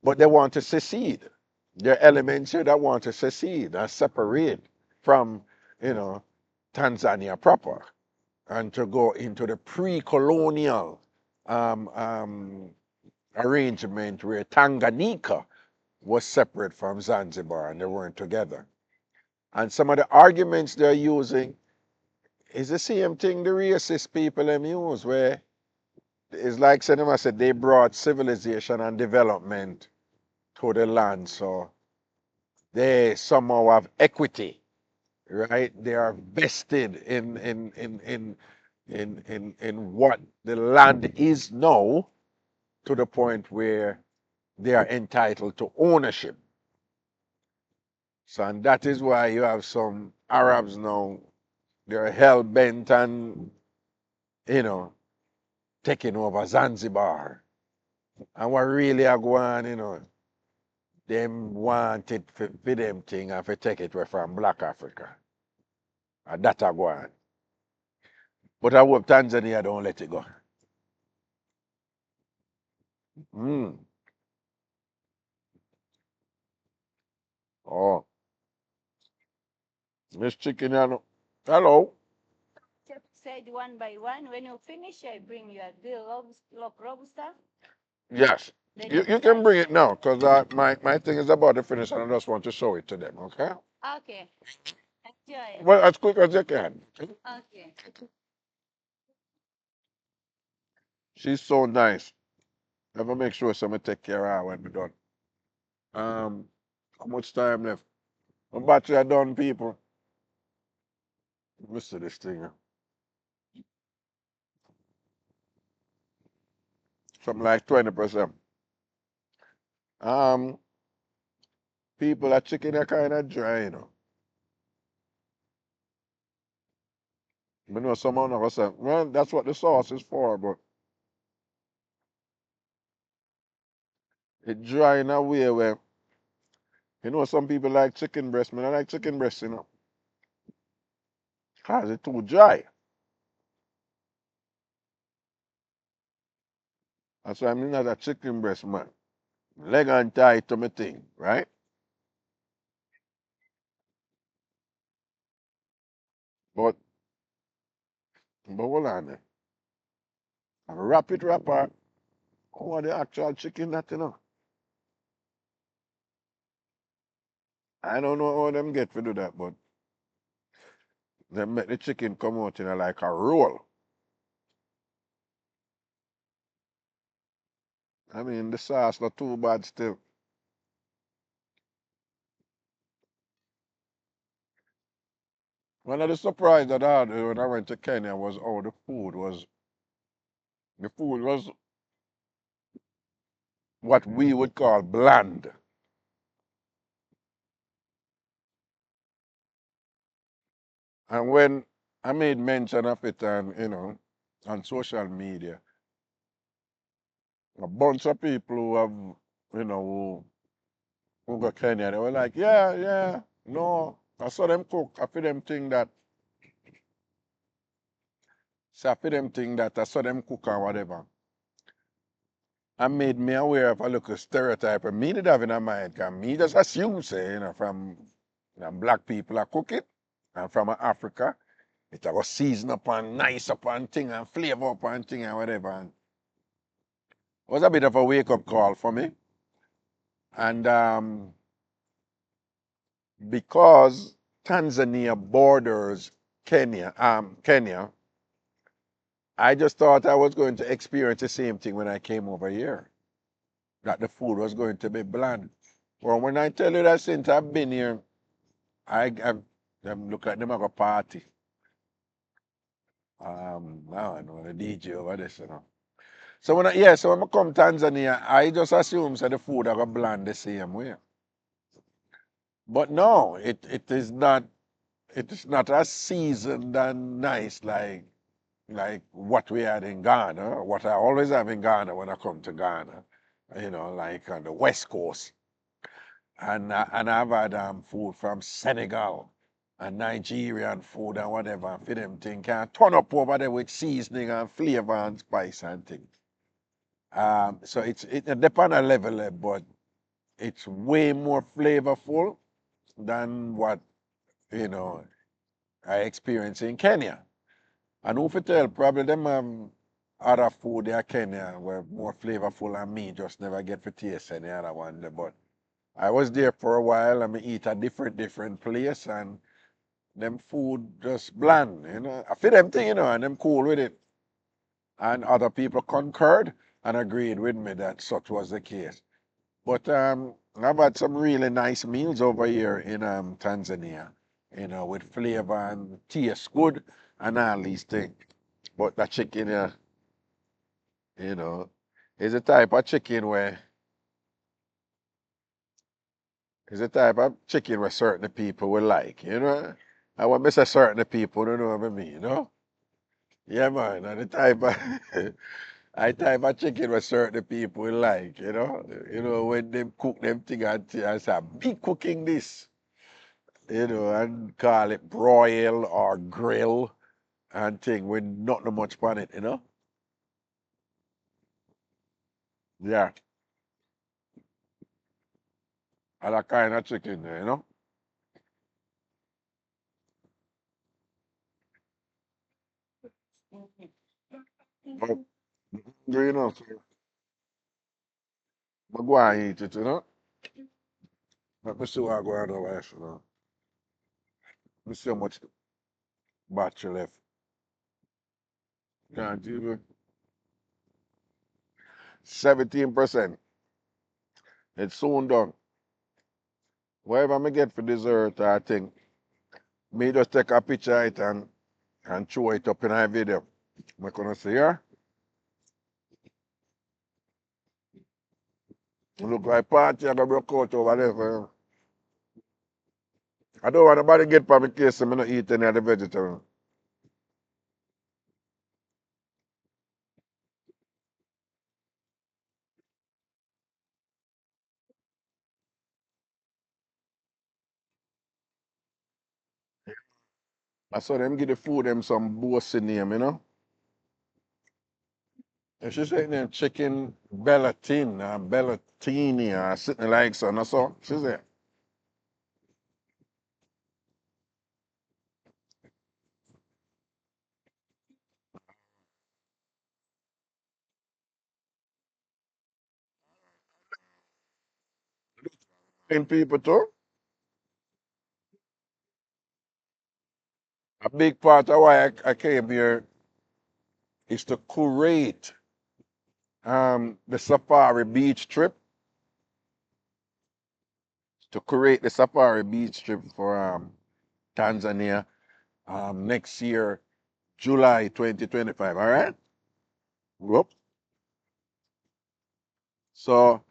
but they want to secede. There are elements here that want to secede and separate from, Tanzania proper and to go into the pre-colonial um, um, arrangement where Tanganyika was separate from Zanzibar and they weren't together. And some of the arguments they're using is the same thing the racist people them use, where it's like Cinema said they brought civilization and development to the land, so they somehow have equity, right? They are vested in what the land is now, to the point where they are entitled to ownership. So, and that is why you have some Arabs now, they're hell bent on, you know, taking over Zanzibar. And what really are going, them want it for them thing and for take it away from Black Africa. And that are going. But I hope Tanzania don't let it go. Mm. Oh, this chicken, you know. Hello. Chef said one by one. When you finish, I bring you a good robusta. Yes. Then You you can try. bring it now because my thing is about to finish and I just want to show it to them, okay? Okay. Enjoy. Well, as quick as you can. Okay. She's so nice. Never make sure someone take care of her when we're done. Um, how much time left? My battery are done, people. Let me see this thing. Something like 20%. Um, people are chicken are kind of dry, you know. I know someone of us say, well, that's what the sauce is for, but it dry in a way where, you know, some people like chicken breast. I like chicken breast, you know, because it's too dry. That's why I'm not a chicken breast man. Leg and thigh to my thing, right? But, but hold on there. Wrap it, wrapper. Oh, the actual chicken that, you know. I don't know how them get to do that, but they make the chicken come out in a, like a roll. I mean, the sauce not too bad still. One of the surprise that I had when I went to Kenya was how the food was what we would call bland. And when I made mention of it on, on social media, a bunch of people who have, who go Kenya, they were like, yeah, yeah, no. I saw them cook. I feel them think that, I saw them cook or whatever. I made me aware of a little stereotype. And me did have in my mind, because me just assume, say, from black people are cook it, and from Africa, it was season up and nice up and thing and flavor up and thing and whatever. And it was a bit of a wake up call for me. And because Tanzania borders Kenya, I just thought I was going to experience the same thing when I came over here, that the food was going to be bland. Well, when I tell you that since I've been here, I them look like them have a party. I don't know the DJ over this, you know. So when I come Tanzania, I just assume that the food are gonna bland the same way. But no, it is not as seasoned and nice like what we had in Ghana, what I always have in Ghana when I come to Ghana, like on the West Coast. And I've had food from Senegal and Nigerian food and whatever. And for them thing can turn up over there with seasoning and flavor and spice and things. So it depends on a level, but it's way more flavorful than what you know I experience in Kenya. And who for tell probably them other food there Kenya were more flavorful than me, just never get to taste any other one there. But I was there for a while and me eat a different place and them food just bland. I feel them thing, and them cool with it. And other people concurred and agreed with me that such was the case. But I've had some really nice meals over here in Tanzania, with flavor and taste good and all these things. But that chicken, you know, is a type of chicken where certain people will like. And when I say certain people, you know what I mean. Yeah, man, and the type of I type of chicken where certain people will like. When them cook them thing and say, be cooking this, and call it broil or grill and thing with not much on it. Yeah, all that kind of chicken there, you know. But, you know, so I go and eat it, you know. Let me see what I go and do, you know. Let me see how much battery left. Can't even. 17%. It's soon done. Whatever me get for dessert, I think, me just take a picture of it and throw it up in a video. I'm gonna see, yeah? Look like party I gonna broke out over there. I don't want nobody get for me case I'm not eat any of the vegetable. I saw them give the food them some bossy name, you know? And she said them chicken bellatine or bellatini or something like so. And so she said, in people too. A big part of why I came here is to curate the safari beach trip. To create the safari beach trip for Tanzania next year, July 2025. All right? Whoop. So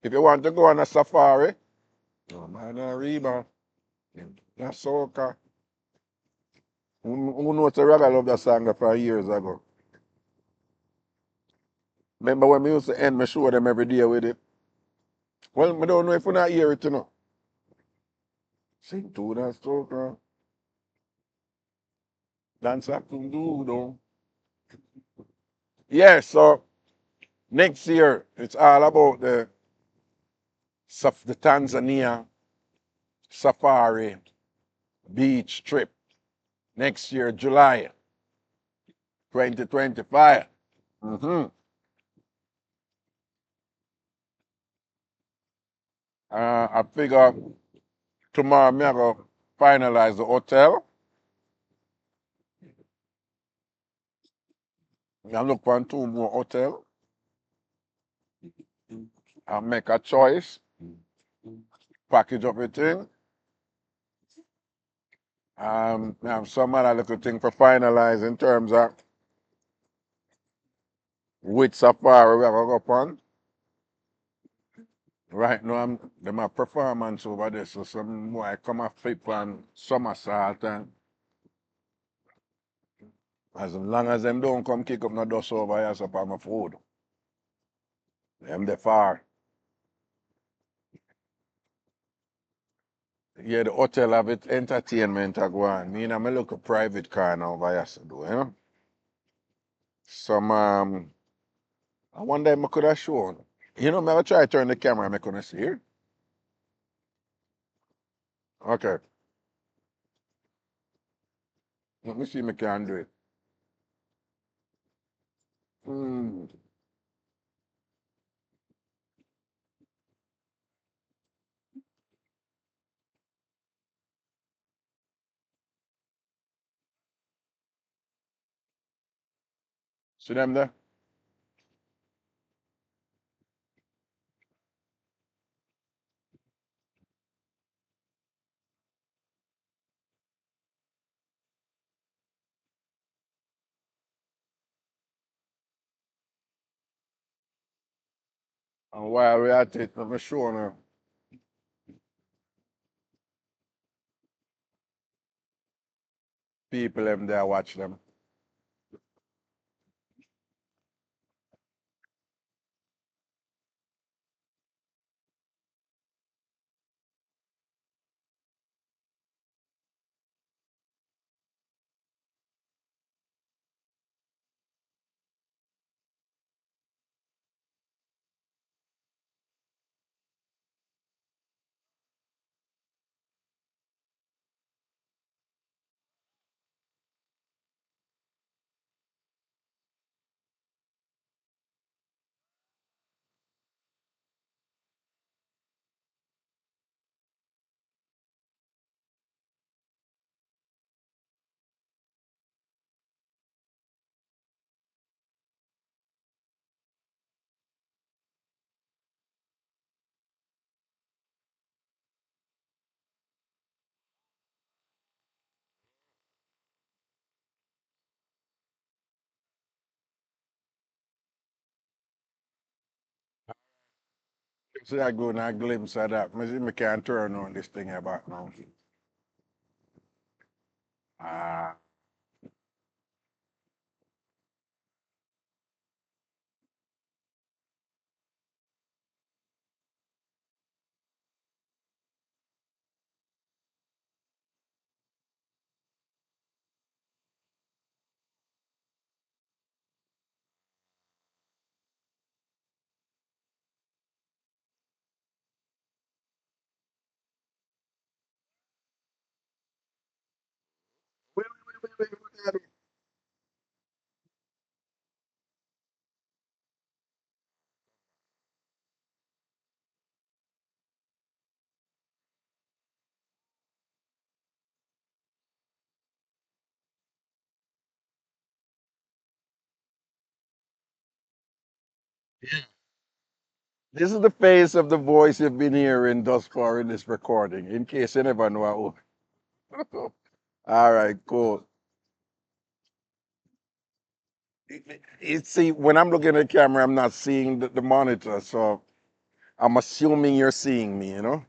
if you want to go on a safari, no man, Reba, that's soca. Who knows the Raga love that song for years ago? Remember when we used to end my show them every day with it? Well, I don't know if you not hear it, you know. Sing to that soca, dance up to do. Yeah, so next year it's all about the Tanzania safari beach trip. Next year, July 2025. Mm-hmm. I figure tomorrow me I go finalize the hotel and look for two more hotel and make a choice, package up everything. I have some other little thing for finalize in terms of which safari we are going to go on. Right now, them a performance over there, so some boy come a flip on somersault and as long as them don't come kick up no dust over here, so on my food. Them the far. Yeah, the hotel have it entertainment a go on. Me and my look private car now over here, so do, you know? Some I wonder if I could have shown. You know, I try to turn the camera and I couldn't see it. Okay. Let me see if I can do it. Hmm. See them there? And while we're at it, let me show you people them there watch them. See, I go a glimpse of that. Me can't turn on this thing about now. Ah, this is the face of the voice you've been hearing thus far in this recording, in case you never know. All right, cool. See, when I'm looking at the camera, I'm not seeing the monitor, so I'm assuming you're seeing me, you know?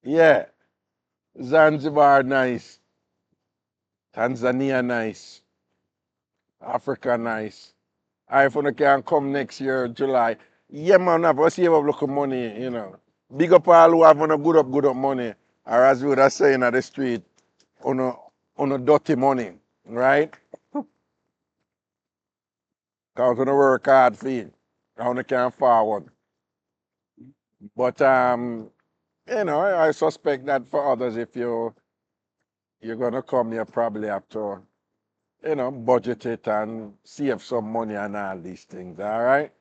Yeah, Zanzibar nice, Tanzania nice, Africa nice. I if you can come next year, July. Yeah, man, have a save up look of money, you know. Big up all who have on a good up money. Or as we would have saying at the street, on a dirty money, right? Because on work hard for it. I can forward. But you know, I suspect that for others, if you're gonna come, you probably have to, you know, budget it and save some money and all these things. All right.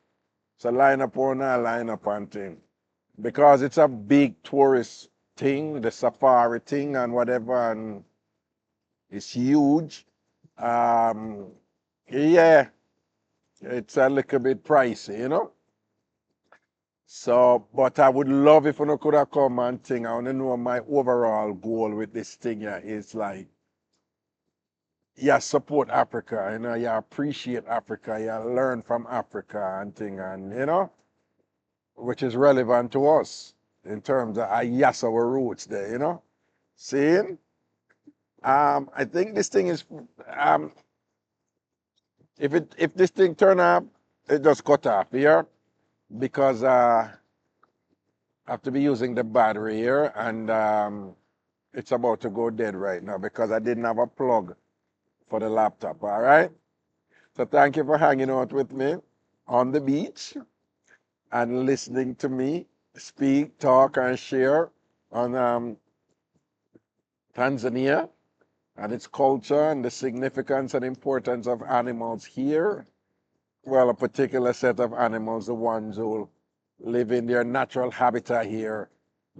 So line up on a line up on thing. Because it's a big tourist thing, the safari thing and whatever, and it's huge. Um, yeah, it's a little bit pricey, you know. So, but I would love if you could have come and thing. I want to know my overall goal with this thing here is like, yeah, support Africa, you know, yeah, appreciate Africa, yeah, learn from Africa and thing, and you know, which is relevant to us in terms of yes, our roots there, you know. Seeing, I think this thing is, um, if this thing turn up, it just cut off here because I have to be using the battery here, and it's about to go dead right now because I didn't have a plug for the laptop. All right. So thank you for hanging out with me on the beach and listening to me speak, talk, and share on Tanzania and its culture and the significance and importance of animals here. Well, a particular set of animals, the ones who live in their natural habitat here,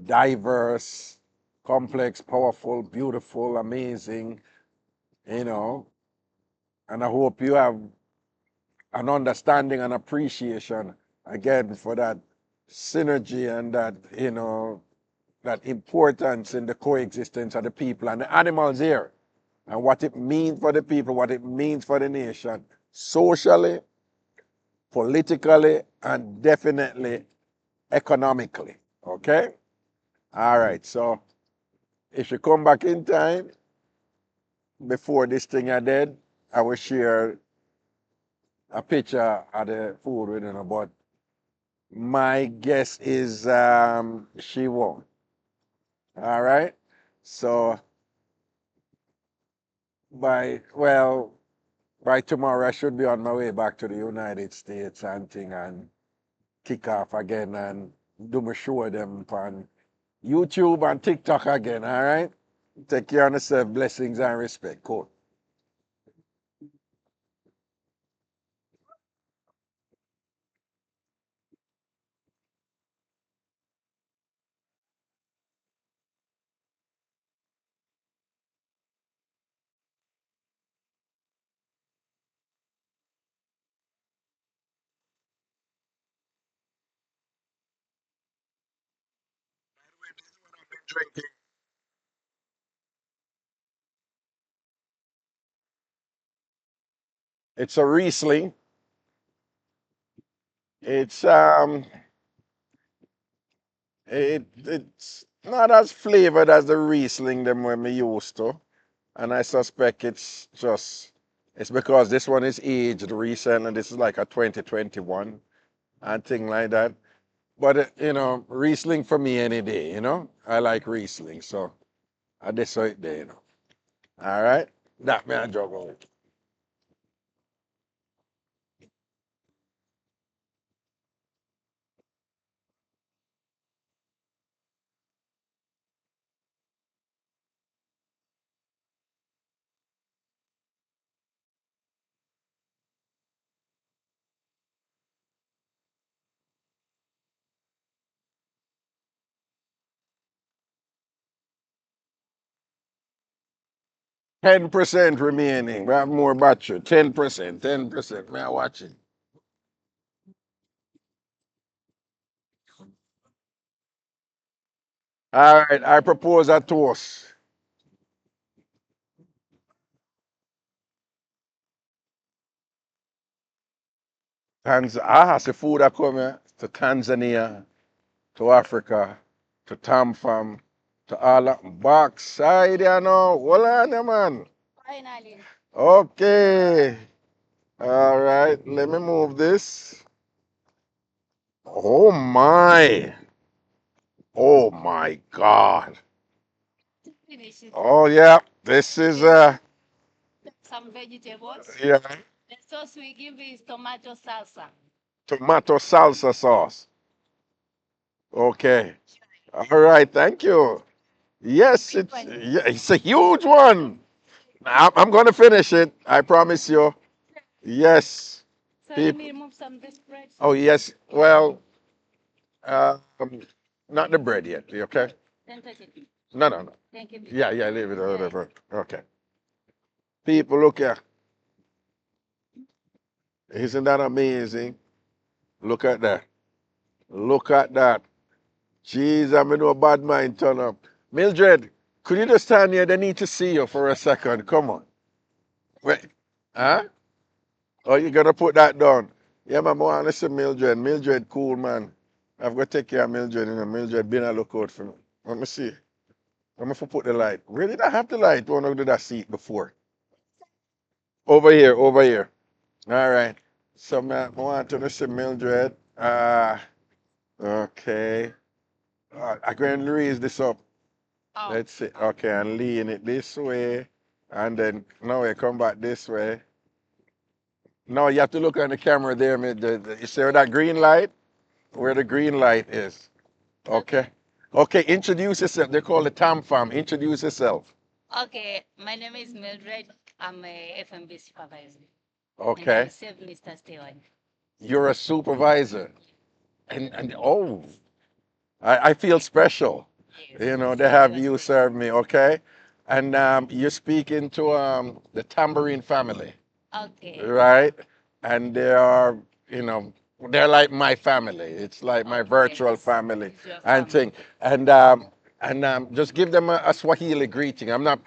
diverse, complex, powerful, beautiful, amazing, you know. And I hope you have an understanding and appreciation again for that synergy and that, you know, that importance in the coexistence of the people and the animals here and what it means for the people, what it means for the nation, socially, politically, and definitely economically. Okay? All right. So if you come back in time before this thing I did, I will share a picture of the food with you, but my guess is she won't. All right. So well, by tomorrow I should be on my way back to the United States and thing and kick off again and do my show them on YouTube and TikTok again. All right. Take care of yourself. Blessings and respect. Cool. Drinking. It's a Riesling. It's it's not as flavored as the Riesling them when we used to. And I suspect it's because this one is aged recent and this is like a 2021 and thing like that. But Riesling for me any day, I like Riesling, so I decide there. All right, that me a juggle. 10% remaining. We have more battery. 10%. 10%. We are watching. All right, I propose a toast. The food I come here to Tanzania, to Africa, to TamFam, to all that backside, Hold on, man. Finally. Okay. All right, let me move this. Oh my. Oh my God. Finish it. Oh yeah, this is Some vegetables. yeah, The sauce we give is tomato salsa. tomato salsa sauce. Okay. All right, thank you. Yes, Big it's one. yeah, it's a huge one. I'm going to finish it. I promise you. Yes. So let People. me remove some of this bread. Oh yes. Well, um, not the bread yet. Okay. Then touch it. No, no, no. Thank you. Yeah, yeah. Leave it. Yeah. Whatever. Okay. People, look here. Isn't that amazing? Look at that. Look at that. Jeez, I'm in a bad mind turn up. Mildred, could you just stand here? They need to see you for a second. Come on. Wait. Huh? Oh, you gotta put that down. Yeah, man, I want to see Mildred. Mildred, cool, man. I've got to take care of Mildred. Mildred been a lookout for me. Let me see. Let me put the light. Where did I have the light when I did that seat before? Over here, over here. All right. So, man, I want to see Mildred. Okay. I'm going to raise this up. Oh. Let's see. Okay, and lean it this way. And then now we come back this way. No, you have to look at the camera there. You see where that green light? Where the green light is. Okay. Okay, introduce yourself. They call it TamFam. Introduce yourself. Okay, my name is Mildred. I'm a FMB supervisor. And Okay. I serve Mr. Stewart. You're a supervisor. And oh, I feel special. Yes. They have you serve me, okay? And you're speaking to the Tambourine family, Okay. right? And they are, you know, they're like my family. It's like my Okay, virtual yes. family It's your and family. thing. And just give them a Swahili greeting. I'm not,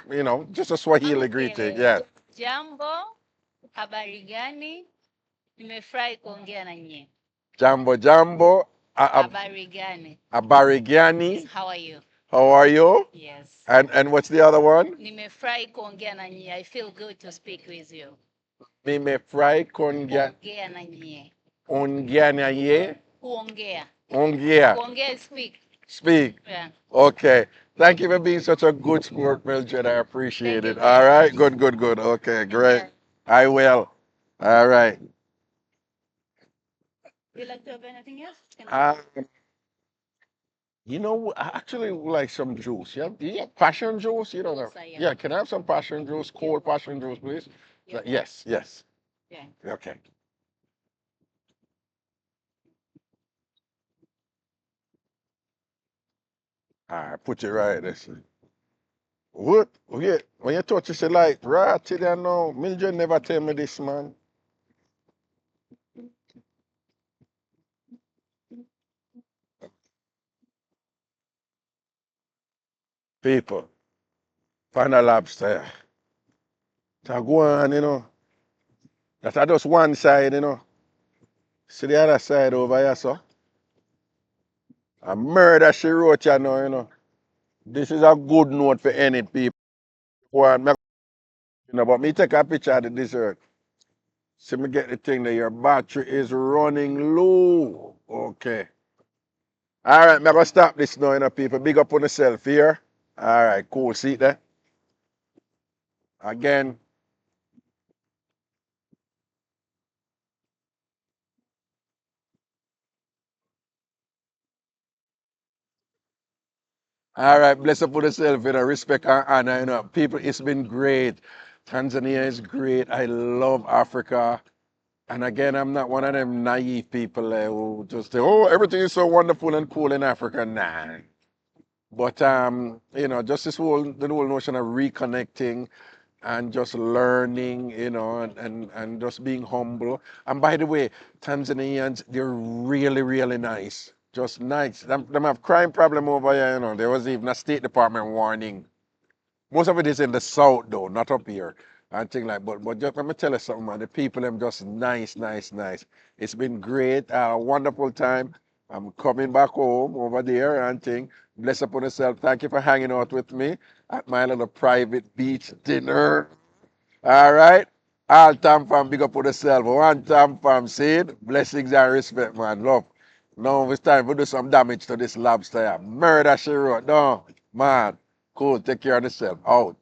just a Swahili greeting. Okay. Yeah. Jambo, habari gani? Nimefurahi kuongea na nyie. Jambo jambo. Habari gani? Abarigiani. How are you? How are you? Yes. And what's the other one? Nimefurahi kuongea na nyie. I feel good to speak with you. Nimefurahi kuongea Kuongea na nyie. na ye. Kuongea. Ongea. Kuongea is speak. Speak. Yeah. Okay. Thank you for being such a good sport, Mildred. I appreciate Thank you it. very All right. much. Good, good, good. Okay, great. Yeah. I will. All right. You like to have anything else? Um, I actually would like some juice. Yeah, passion juice. You don't know. Yes, I am. Yeah, can I have some passion juice? Cold passion juice, please. Yeah. Yes, yes. Yeah. Okay. All right, put it right this. What? Yeah, when you touch it, like, right, till you know, Mildred never tell me this, man. People, find a lobster. So go on, That's just one side, you know. See the other side over here, so. A murder she wrote you now, you know. This is a good note for any people. One, you know, but me take a picture of the dessert. See me get the thing that your battery is running low. Okay. All right, I'm going to stop this now, you know, people. Big up on yourself here. All right, cool. See it there? Again. All right, bless up on yourself, you know, respect and honor, you know. People, it's been great. Tanzania is great. I love Africa. And again, I'm not one of them naive people who just say, oh, everything is so wonderful and cool in Africa. Nah. But you know, just the whole notion of reconnecting and just learning, you know, and just being humble. And by the way, Tanzanians, they're really, really nice. Just nice. Them have crime problem over here, you know. There was even a State Department warning. Most of it is in the south though, not up here. And thing like but just let me tell you something, man. The people them just nice, nice, nice. It's been great, wonderful time. I'm coming back home over there and thing. Bless upon yourself. Thank you for hanging out with me at my little private beach dinner. All right. All TamFam, big up on yourself. One TamFam said, blessings and respect, man. Love. Now it's time to do some damage to this lobster. Murder she wrote. No, man. Cool. Take care of yourself. Out.